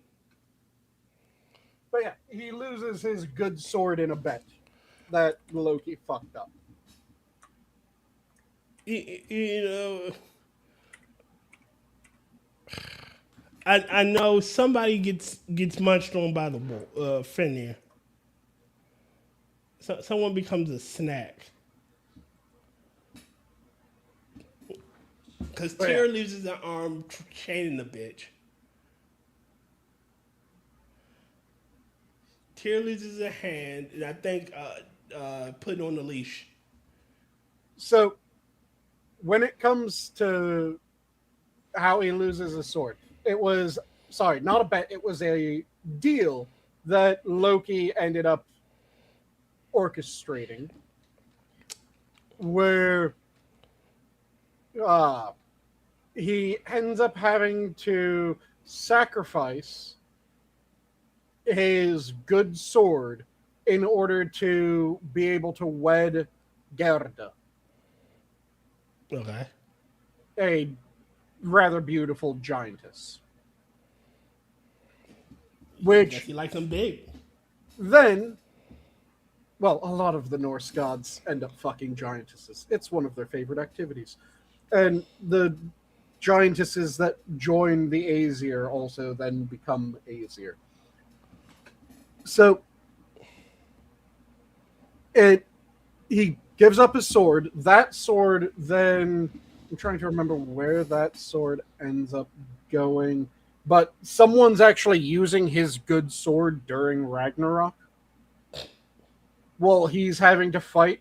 S1: But yeah, he loses his good sword in a bet that Loki fucked up.
S2: You know, I know somebody gets munched on by the Fenrir. So, someone becomes a snack. Because Tyr loses an arm chaining the bitch. Tyr loses a hand, and I think putting on the leash.
S1: So, when it comes to how he loses a sword, it was, not a bet, it was a deal that Loki ended up orchestrating, where he ends up having to sacrifice his good sword in order to be able to wed Gerda,
S2: Okay.
S1: a rather beautiful giantess. Which
S2: he likes them big.
S1: then, well, a lot of the Norse gods end up fucking giantesses. It's one of their favorite activities. And the giantesses that join the Aesir also then become Aesir. So he gives up his sword. That sword then, I'm trying to remember where that sword ends up going, but someone's actually using his good sword during Ragnarok. Well, he's having to fight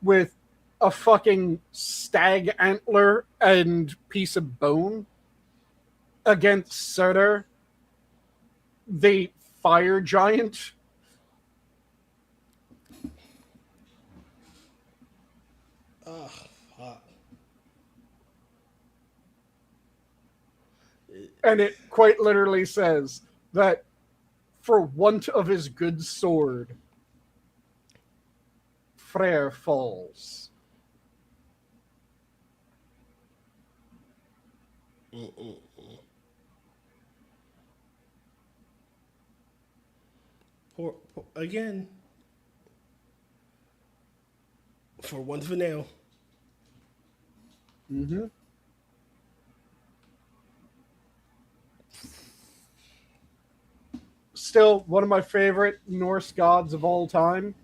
S1: with a fucking stag antler and piece of bone against Surtur, the fire giant.
S2: Oh, fuck.
S1: And it quite literally says that for want of his good sword, Freyr falls.
S2: Again, for once for now.
S1: Mm-hmm. Still, one of my favorite Norse gods of all time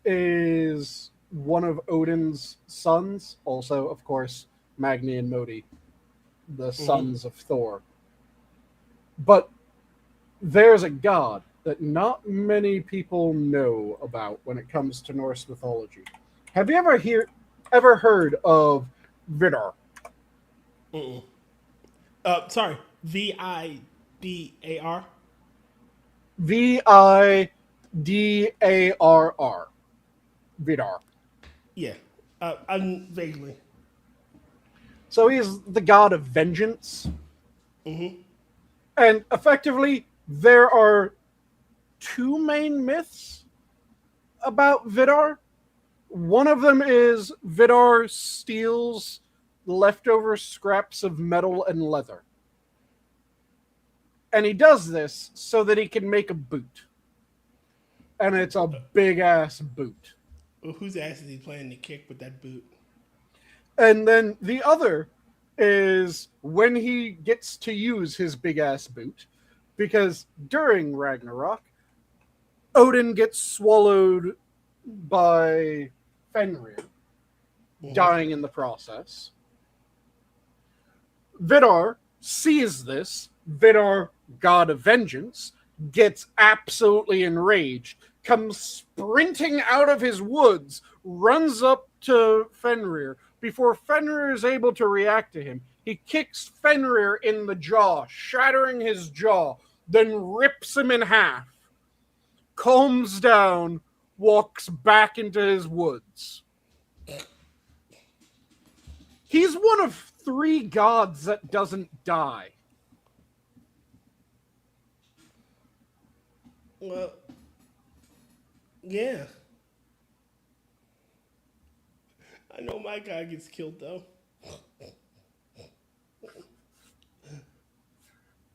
S1: is one of Odin's sons, also, of course, Magni and Modi, the sons of Thor. But there's a god that not many people know about when it comes to Norse mythology. Have you ever heard of Vidar?
S2: Sorry, Vidar.
S1: Vidarr. Vidar.
S2: Yeah, I'm vaguely.
S1: So he's the god of vengeance. And effectively, there are two main myths about Vidar. One of them is Vidar steals leftover scraps of metal and leather. And he does this so that he can make a boot. And it's a big ass boot.
S2: Well, whose ass is he planning to kick with that boot?
S1: And then the other is when he gets to use his big ass boot, because during Ragnarok, Odin gets swallowed by Fenrir, dying in the process. Vidar sees this. Vidar, god of vengeance, gets absolutely enraged, comes sprinting out of his woods, runs up to Fenrir. Before Fenrir is able to react to him, he kicks Fenrir in the jaw, shattering his jaw, then rips him in half, calms down, walks back into his woods. He's one of 3 gods that doesn't die.
S2: Well, yeah. I know my guy gets killed though.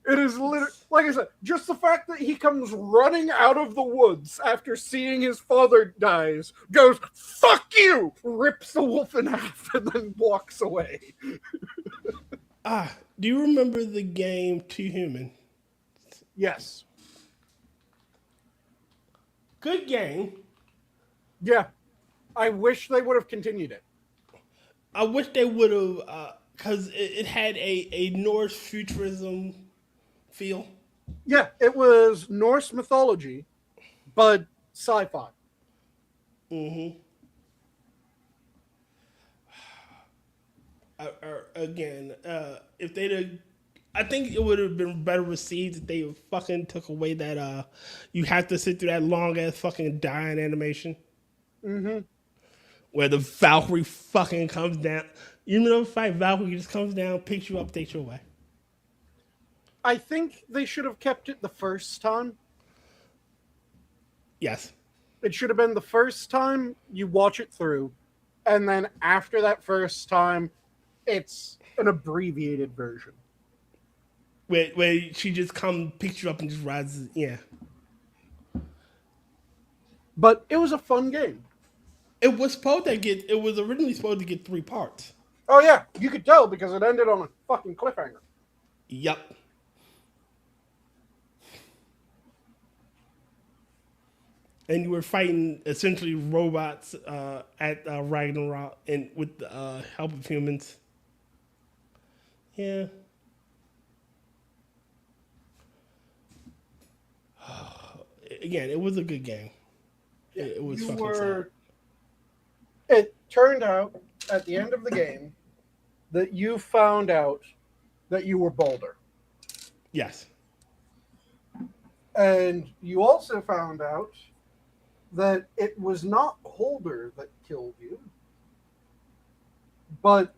S1: It is literally, like I said, just the fact that he comes running out of the woods after seeing his father dies, goes, "Fuck you!" rips the wolf in half, and then walks away.
S2: Do you remember the game Two Human?
S1: Yes.
S2: Good game.
S1: Yeah. I wish they would have continued it.
S2: I wish they would have, because it had a Norse futurism feel.
S1: Yeah, it was Norse mythology, but sci-fi.
S2: Again, if they'd have, I think it would have been better received if they fucking took away that you have to sit through that long ass fucking dying animation. Where the Valkyrie fucking comes down. You know, fight Valkyrie just comes down, picks you up, takes you away.
S1: I think they should have kept it the first time.
S2: Yes.
S1: It should have been the first time you watch it through, and then after that first time, it's an abbreviated version.
S2: Where she just picks you up and just rides. Yeah.
S1: But it was a fun game.
S2: It was originally supposed to get 3 parts.
S1: Oh yeah, you could tell because it ended on a fucking cliffhanger.
S2: Yup. And you were fighting essentially robots at Ragnarok and with the help of humans. Yeah. Again, it was a good game. It was fucking sad.
S1: It turned out at the end of the game that you found out that you were Balder.
S2: Yes.
S1: And you also found out that it was not Holder that killed you, but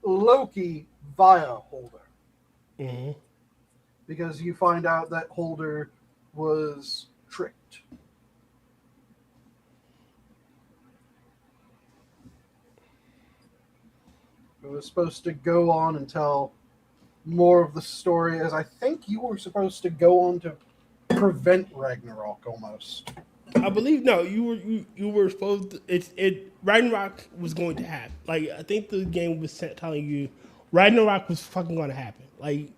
S1: Loki via Holder. Because you find out that Holder was tricked. It was supposed to go on and tell more of the story, as I think you were supposed to go on to prevent Ragnarok almost.
S2: I believe no, you were supposed to. It Ragnarok was going to happen. Like I think the game was telling you Ragnarok was fucking going to happen. Like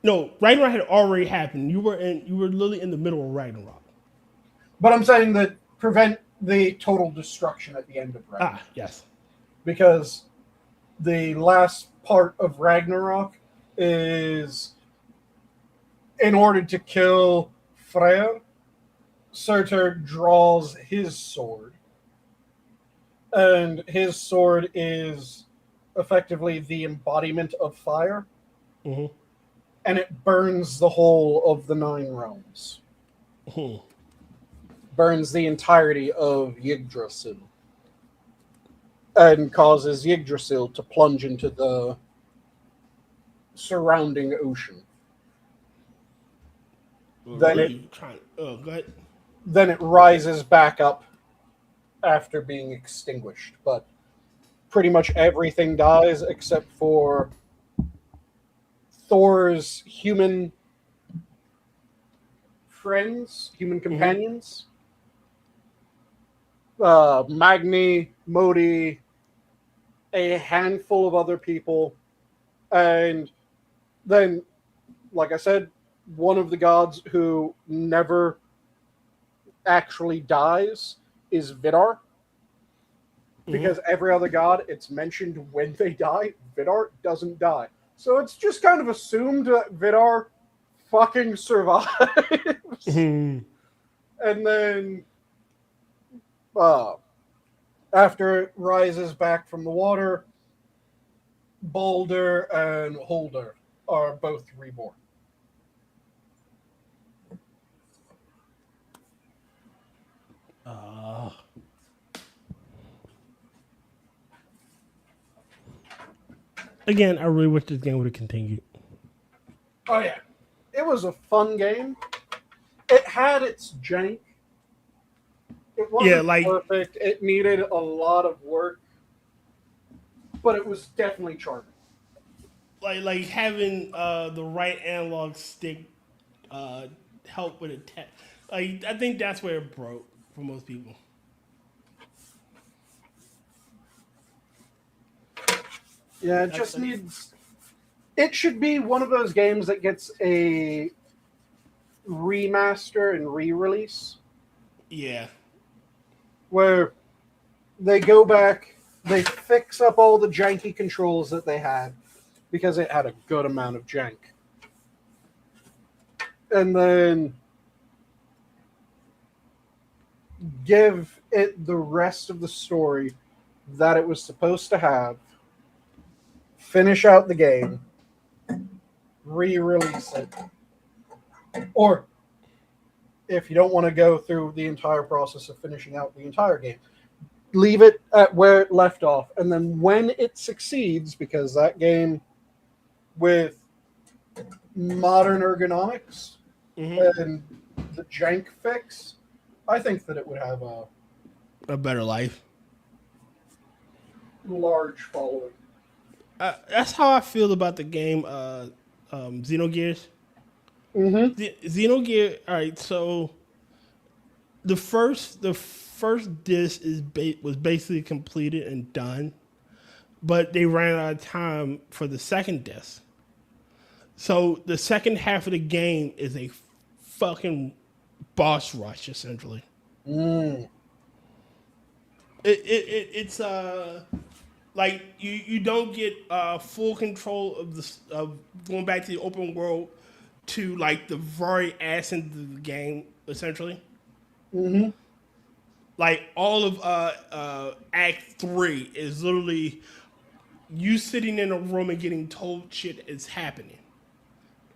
S2: no, Ragnarok had already happened. You were literally in the middle of Ragnarok.
S1: But I'm saying that prevent the total destruction at the end of Ragnarok.
S2: Yes.
S1: Because the last part of Ragnarok is in order to kill Freyr, Surtur draws his sword. And his sword is effectively the embodiment of fire.
S2: Mm-hmm.
S1: And it burns the whole of the 9 realms.
S2: Mm-hmm.
S1: Burns the entirety of Yggdrasil. And causes Yggdrasil to plunge into the surrounding ocean. Then
S2: go ahead.
S1: Then it rises back up after being extinguished. But pretty much everything dies except for Thor's human friends, human companions. Magni, Modi, a handful of other people. And then, like I said, one of the gods who never actually dies is Vidar. Because every other god, it's mentioned when they die. Vidar doesn't die. So it's just kind of assumed that Vidar fucking survives. And then, after it rises back from the water, Balder and Holder are both reborn.
S2: Again, I really wish this game would have continued.
S1: Oh yeah, it was a fun game. It had its jank. It wasn't perfect. It needed a lot of work, but it was definitely charming.
S2: Like having the right analog stick help with it. Like I think that's where it broke for most people.
S1: Yeah, it just needs. It should be one of those games that gets a remaster and re-release.
S2: Yeah.
S1: Where they go back, they fix up all the janky controls that they had, because it had a good amount of jank. And then give it the rest of the story that it was supposed to have, finish out the game, re-release it. Or, if you don't want to go through the entire process of finishing out the entire game, leave it at where it left off. And then when it succeeds, because that game with modern ergonomics and the jank fix, I think that it would have
S2: a better life.
S1: Large following.
S2: That's how I feel about the game Xenogears. Xenogears. All right, so the first disc was basically completed and done, but they ran out of time for the second disc. So the second half of the game is a fucking boss rush, essentially. It's like you don't get full control of going back to the open world to like the very essence of the game, essentially. Like all of Act 3 is literally you sitting in a room and getting told shit is happening,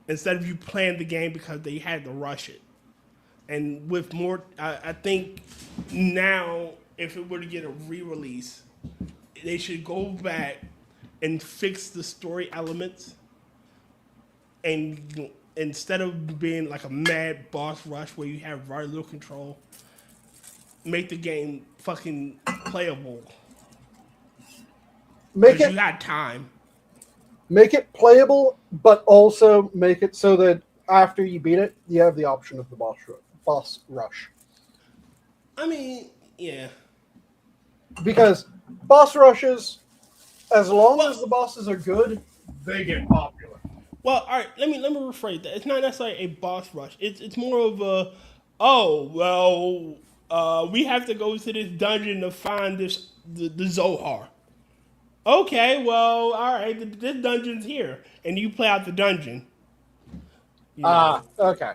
S2: instead of you playing the game because they had to rush it. And with more, I think now if it were to get a re-release, they should go back and fix the story elements, and instead of being like a mad boss rush where you have very little control, make the game fucking playable.
S1: Make it.
S2: You got time.
S1: Make it playable, but also make it so that after you beat it, you have the option of the boss rush.
S2: I mean, yeah.
S1: Because boss rushes, as long
S2: Well,
S1: as the bosses are good, they get popular.
S2: well, all right. Let me rephrase that. It's not necessarily a boss rush. It's more of a, oh well, we have to go to this dungeon to find the Zohar. Okay, well, all right. This dungeon's here, and you play out the dungeon. You know,
S1: Okay.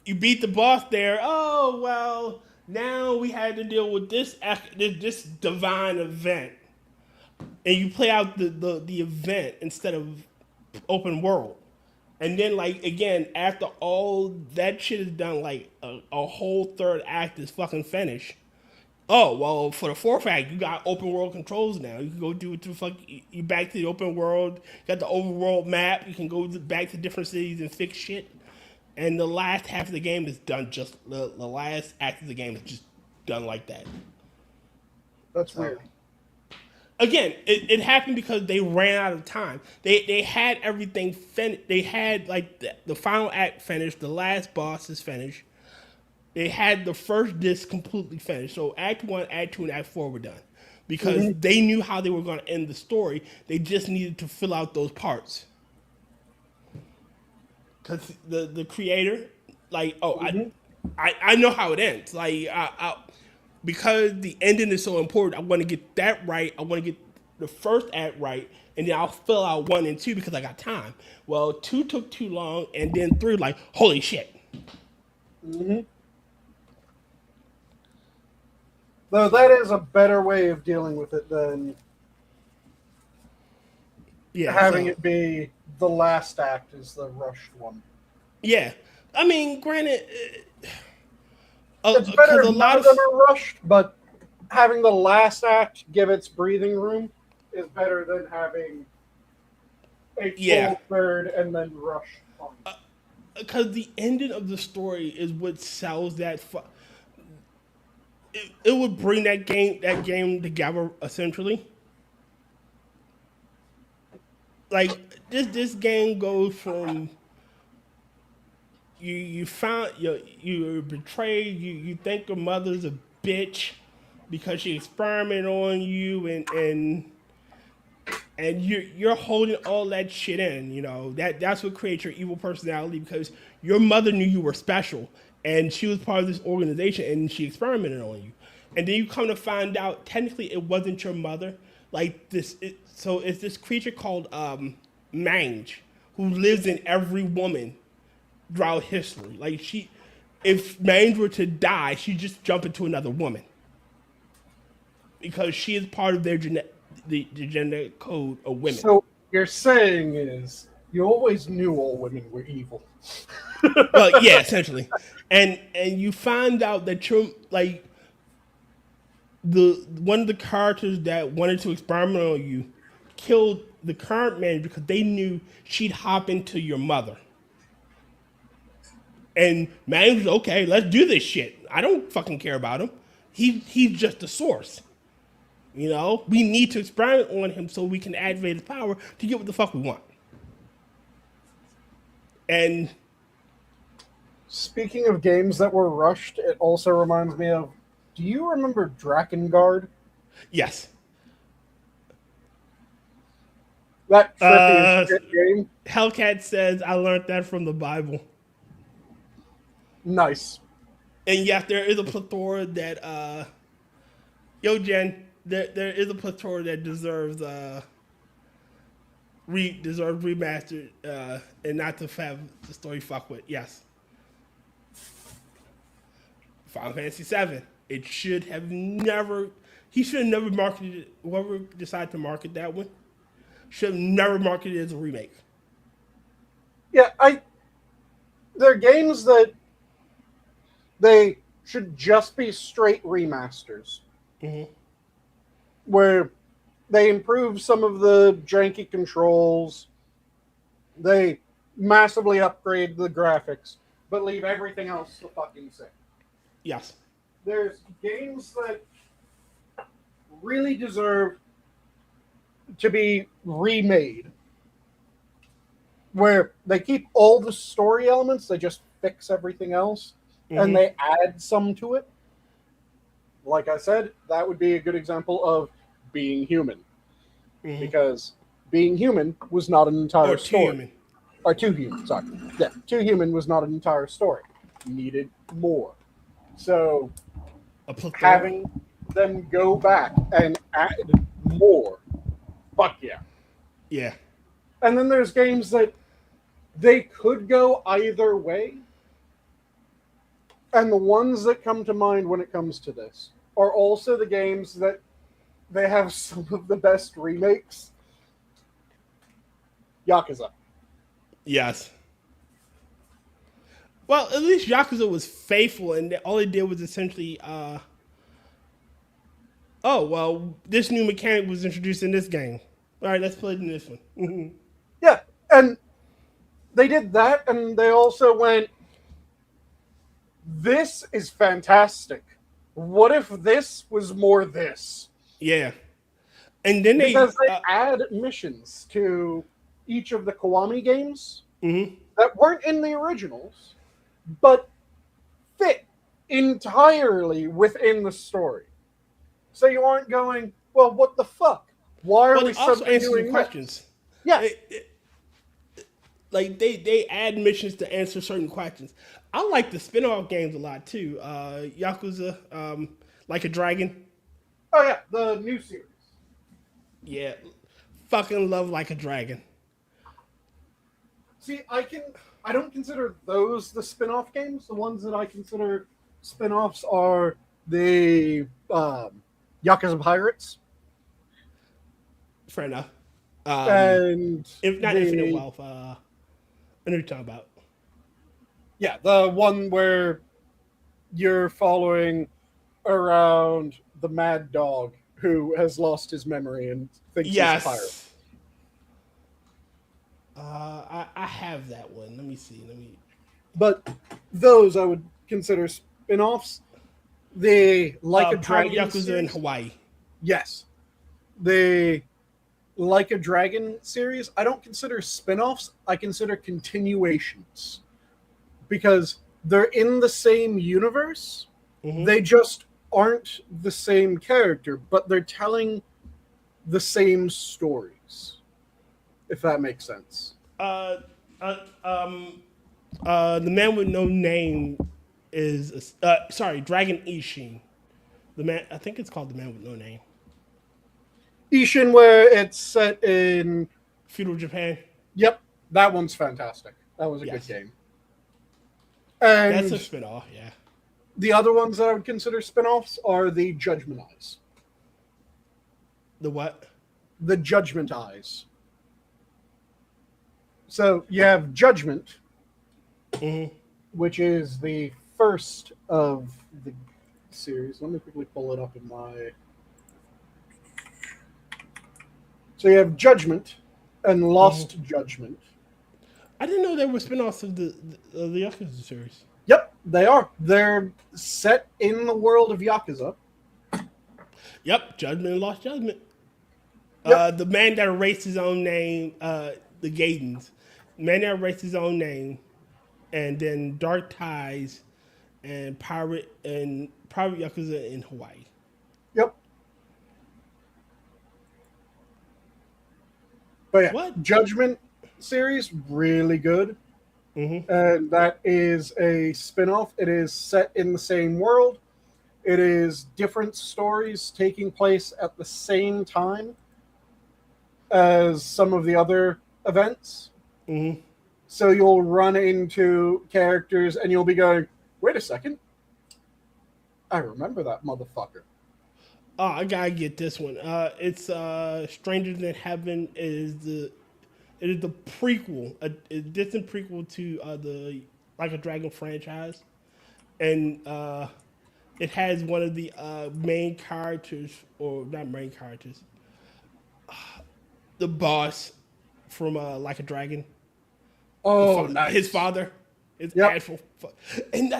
S2: you beat the boss there. Oh well, now we had to deal with this divine event, and you play out the event instead of open world. And then, like, again, after all that shit is done, like, a whole third act is fucking finished. Oh, well, for the fourth act, you got open world controls now. You can go do it to fuck, you back to the open world. You got the overworld map. You can go back to different cities and fix shit. And the last half of the game is done just, the last act of the game is just done like that.
S1: That's weird.
S2: Again, it happened because they ran out of time. They had everything finished. They had like the final act finished. The last boss is finished. They had the first disc completely finished. So Act 1, Act 2, and Act 4 were done. Because they knew how they were going to end the story. They just needed to fill out those parts. Because the creator, like, I know how it ends. Like, because the ending is so important, I want to get that right. I want to get the first act right, and then I'll fill out 1 and 2 because I got time. Well, 2 took too long, and then 3, like, holy shit.
S1: Though that is a better way of dealing with it than having it be the last act is the rushed one.
S2: Yeah. I mean, granted,
S1: it's better if none of them are rushed, but having the last act give its breathing room is better than having a full third and then rush.
S2: Because the ending of the story is what sells that. It would bring that game together essentially. Like this game goes from you found you're betrayed. You think your mother's a bitch because she experimented on you and you're holding all that shit in. You know that's what creates your evil personality because your mother knew you were special and she was part of this organization and she experimented on you, and then you come to find out technically it wasn't your mother. Like this, so it's this creature called Mange who lives in every woman throughout history. Like if Mange were to die, she'd just jump into another woman because she is part of their the genetic code of women.
S1: So you're saying is you always knew all women were evil.
S2: Well, yeah, essentially, and you find out that you're like one of the characters that wanted to experiment on you killed the current man because they knew she'd hop into your mother. And man was okay, let's do this shit. I don't fucking care about him. He's just a source. You know, we need to experiment on him so we can activate his power to get what the fuck we want. And
S1: speaking of games that were rushed, it also reminds me of. Do you remember Drakengard?
S2: Yes.
S1: That trippy shit game.
S2: Hellcat says I learned that from the Bible.
S1: Nice.
S2: And yes, there is a plethora that yo Jen, there is a plethora that deserves remastered and not to have the story fuck with. Yes. Final Fantasy VII. It should have never. He should have never marketed it. Whoever decided to market that one should have never marketed it as a remake.
S1: Yeah, they're games that they should just be straight remasters, where they improve some of the janky controls, they massively upgrade the graphics, but leave everything else the fucking same.
S2: Yes.
S1: There's games that really deserve to be remade where they keep all the story elements, they just fix everything else, and they add some to it. Like I said, that would be a good example of Being Human, because Being Human was not an entire
S2: Or Too
S1: story.
S2: Human.
S1: Or Too Human, sorry. Yeah, Too Human was not an entire story. Needed more. So
S2: A plethora.
S1: having them go back and add more, fuck yeah.
S2: Yeah.
S1: And then there's games that they could go either way. And the ones that come to mind when it comes to this are also the games that they have some of the best remakes. Yakuza.
S2: Yes. Well, at least Yakuza was faithful, and all it did was essentially, oh, well, this new mechanic was introduced in this game. All right, let's play it in this one.
S1: Yeah, and they did that, and they also went, this is fantastic. What if this was more this?
S2: Yeah. And then
S1: Because they add missions to each of the Kiwami games that weren't in the originals, but fit entirely within the story. So you aren't going, well, what the fuck? Why are we
S2: also
S1: suddenly
S2: answering
S1: doing
S2: questions.
S1: Yeah.
S2: Like they add missions to answer certain questions. I like the spin-off games a lot too. Yakuza, Like a Dragon.
S1: Oh yeah, the new series.
S2: Yeah, fucking love Like a Dragon.
S1: See, I don't consider those the spin-off games. The ones that I consider spin-offs are the Yakuza Pirates.
S2: Fair enough.
S1: And
S2: if not Infinite Wealth, I know what you're talking about.
S1: Yeah, the one where you're following around the mad dog who has lost his memory and thinks he's a pirate.
S2: I have that one. Let me see.
S1: But those I would consider spin-offs. The Like a Dragon
S2: Yakuza
S1: series,
S2: in Hawaii.
S1: Yes. The Like a Dragon series, I don't consider spin-offs. I consider continuations. Because they're in the same universe. They just aren't the same character, but they're telling the same stories. If that makes sense.
S2: The Man with No Name is Dragon Ishin. The man, I think it's called The Man with No Name.
S1: Ishin, where it's set in
S2: feudal Japan.
S1: Yep, that one's fantastic. That was a good game. And
S2: that's a spin-off, yeah.
S1: The other ones that I would consider spin-offs are the Judgment Eyes.
S2: The what?
S1: The Judgment Eyes. So you have Judgment, which is the first of the series. Let me quickly pull it up in my... So you have Judgment and Lost Judgment.
S2: I didn't know there were spin-offs of the Yakuza series.
S1: Yep, they are. They're set in the world of Yakuza.
S2: Yep, Judgment and Lost Judgment.
S1: Yep.
S2: The man that erased his own name, the Gaidens. Man that erased his own name, and then Dark Ties, and Private Yakuza in Hawaii.
S1: Yep. But yeah,
S2: What?
S1: Judgment series, really good. And that is a spin-off. It is set in the same world. It is different stories taking place at the same time as some of the other events. So you'll run into characters and you'll be going, wait a second. I remember that motherfucker.
S2: Oh, I gotta get this one. It's Stranger Than Heaven. It is the prequel, a distant prequel to the Like a Dragon franchise, and it has one of the main characters, or not main characters, the boss from Like a Dragon.
S1: Oh, nice.
S2: His father, his actual, and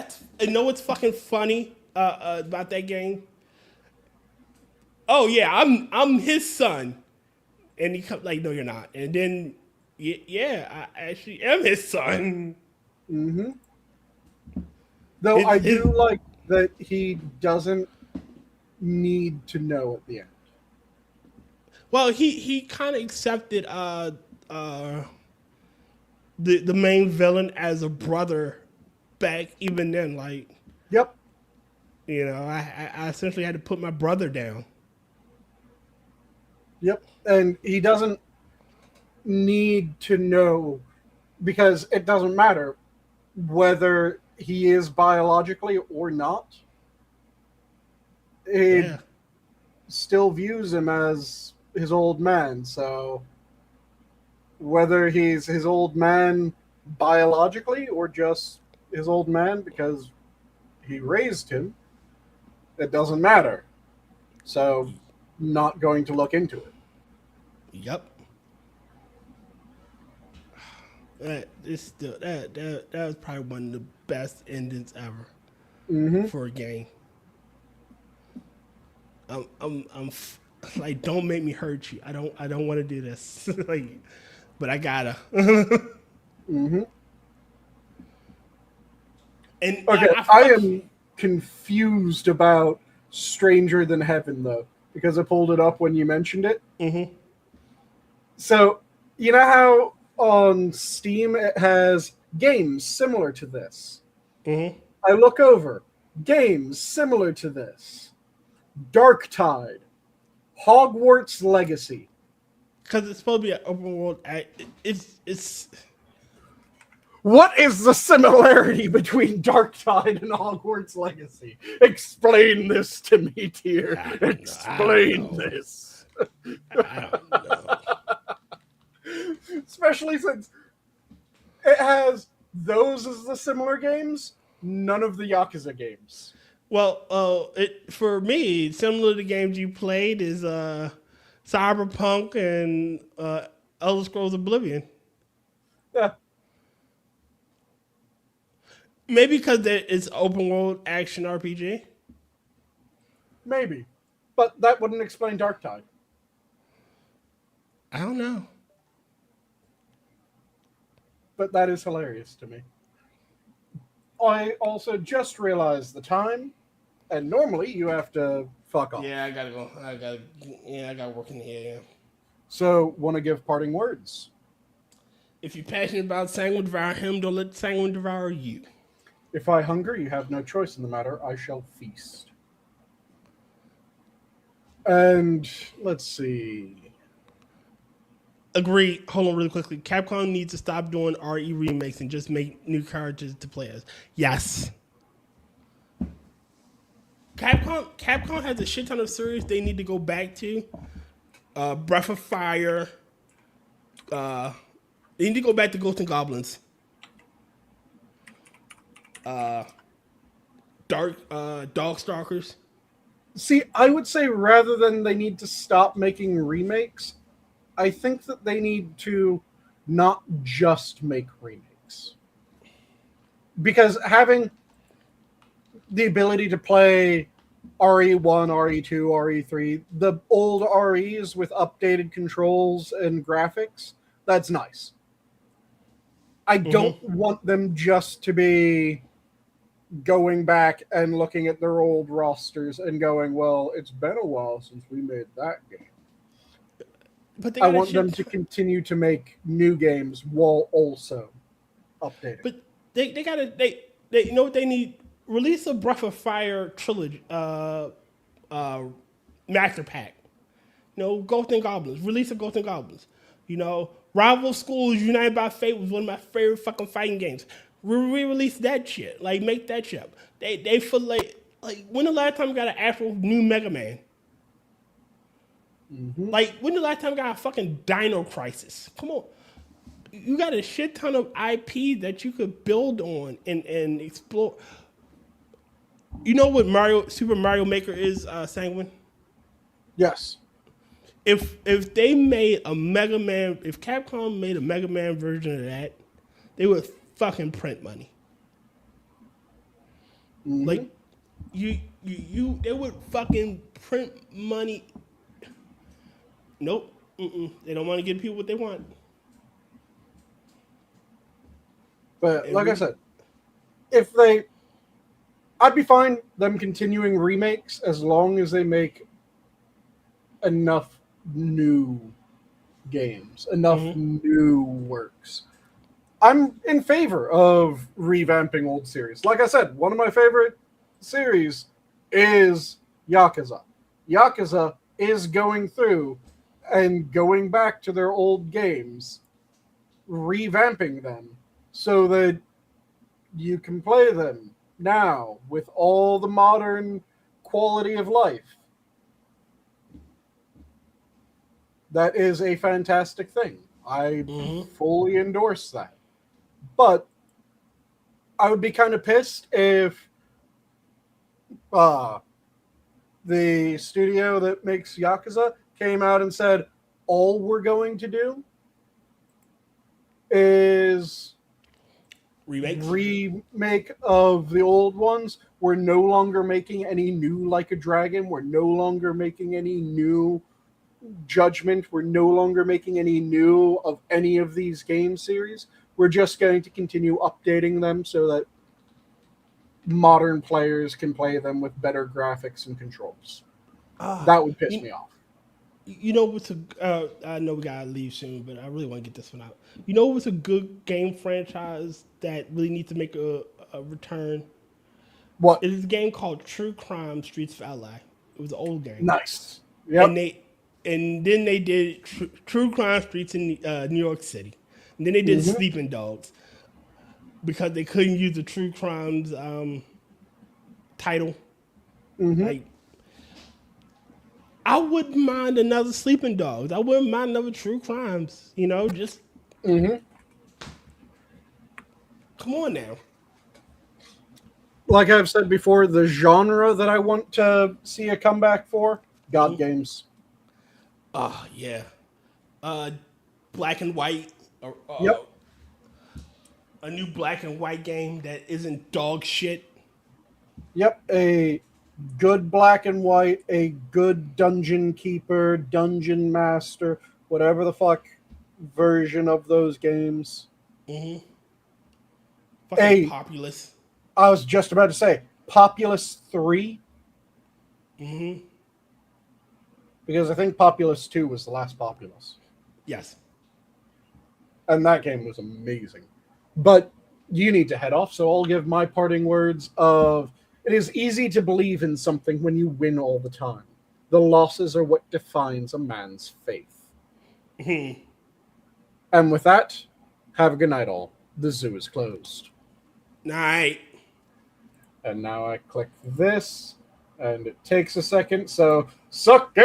S2: know what's fucking funny about that game? Oh yeah, I'm his son, and he comes like, no, you're not, and then Yeah, I actually am his son.
S1: Mm-hmm. Though
S2: His-
S1: I
S2: his-
S1: do like that he doesn't need to know at the end.
S2: Well, he kind of accepted uh the main villain as a brother back even then. Like,
S1: Yep.
S2: you know, I essentially had to put my brother down.
S1: Yep. And he doesn't need to know because it doesn't matter whether he is biologically or not. He
S2: Yeah.
S1: still views him as his old man. So whether he's his old man biologically or just his old man because he raised him, it doesn't matter. So not going to look into it.
S2: Yep. That is still that was probably one of the best endings ever
S1: Mm-hmm.
S2: for a game. Like, don't make me hurt you. I don't want to do this. Like, but I gotta.
S1: Mm-hmm.
S2: And
S1: Okay, I am confused about Stranger Than Heaven though, because I pulled it up when you mentioned it.
S2: Mm-hmm.
S1: So you know how on Steam it has games similar to this.
S2: Mm-hmm.
S1: I look over games similar to this. Dark Tide, Hogwarts Legacy.
S2: Because it's supposed to be an open world. It's
S1: What is the similarity between Dark Tide and Hogwarts Legacy? Explain this to me, dear.
S2: I don't know.
S1: Explain this.
S2: I don't know.
S1: Especially since it has those as the similar games, none of the Yakuza games.
S2: Well, it for me, similar to games you played is Cyberpunk and Elder Scrolls Oblivion.
S1: Yeah,
S2: Maybe because it's open world action RPG.
S1: maybe. But that wouldn't explain Dark Tide.
S2: I don't know.
S1: But that is hilarious to me. I also just realized the time, and normally you have to fuck off.
S2: Yeah, I gotta go. I gotta work in here. Yeah.
S1: So, want to give parting words?
S2: If you're passionate about Sanguine devour him, don't let Sanguine devour you.
S1: If I hunger, you have no choice in the matter. I shall feast. And let's see.
S2: Agree. Hold on really quickly. Capcom needs to stop doing RE remakes and just make new characters to play as. Yes. Capcom has a shit ton of series they need to go back to. Breath of Fire. They need to go back to Ghosts and Goblins. Darkstalkers.
S1: See, I would say rather than they need to stop making remakes, I think that they need to not just make remakes. Because having the ability to play RE1, RE2, RE3, the old REs with updated controls and graphics, that's nice. I don't want them just to be going back and looking at their old rosters and going, well, it's been a while since we made that game.
S2: But
S1: I want them to continue to make new games while also updating.
S2: But they you know what they need? Release a Breath of Fire trilogy, master pack. You know, Ghosts and Goblins. Release a Ghosts and Goblins. You know, Rival Schools United by Fate was one of my favorite fucking fighting games. Re-release that shit. Like, make that shit up. They feel like when the last time we got an actual new Mega Man? Like, when the last time we got a fucking Dino Crisis? Come on. You got a shit ton of IP that you could build on and explore. You know what Super Mario Maker is, Sanguine?
S1: Yes.
S2: If they made a Mega Man, if Capcom made a Mega Man version of that, they would fucking print money. Like, they would fucking print money. Nope. They don't want to give people what they want.
S1: But like I said, if they, I'd be fine them continuing remakes as long as they make enough new games, enough new works. I'm in favor of revamping old series. Like I said, one of my favorite series is Yakuza. Yakuza is going through and going back to their old games, revamping them so that you can play them now with all the modern quality of life. That is a fantastic thing. I fully endorse that. But I would be kind of pissed if the studio that makes Yakuza came out and said, all we're going to do is remake of the old ones. We're no longer making any new Like a Dragon. We're no longer making any new Judgment. We're no longer making any new of any of these game series. We're just going to continue updating them so that modern players can play them with better graphics and controls. That would piss me off.
S2: You know what's I know we gotta leave soon, but I really want to get this one out. You know what's a good game franchise that really needs to make a return?
S1: What?
S2: It is a game called True Crime Streets of LA. It was an old game.
S1: Nice. Yep.
S2: And then they did True Crime Streets in New York City. And then they did Sleeping Dogs because they couldn't use the True Crimes title. Like, I wouldn't mind another Sleeping Dogs. I wouldn't mind another True Crimes. You know, just come on now.
S1: Like I've said before, the genre that I want to see a comeback for, God games.
S2: Yeah. Black and white.
S1: Yep.
S2: A new black and white game that isn't dog shit.
S1: Yep, a good black and white, a good dungeon keeper, dungeon master, whatever the fuck version of those games.
S2: Fucking Populous.
S1: I was just about to say, Populous 3. Because I think Populous 2 was the last Populous.
S2: Yes.
S1: And that game was amazing. But you need to head off, so I'll give my parting words of, it is easy to believe in something when you win all the time. The losses are what defines a man's faith. And with that, have a good night all. The zoo is closed.
S2: Night.
S1: And now I click this, and it takes a second, so suck it!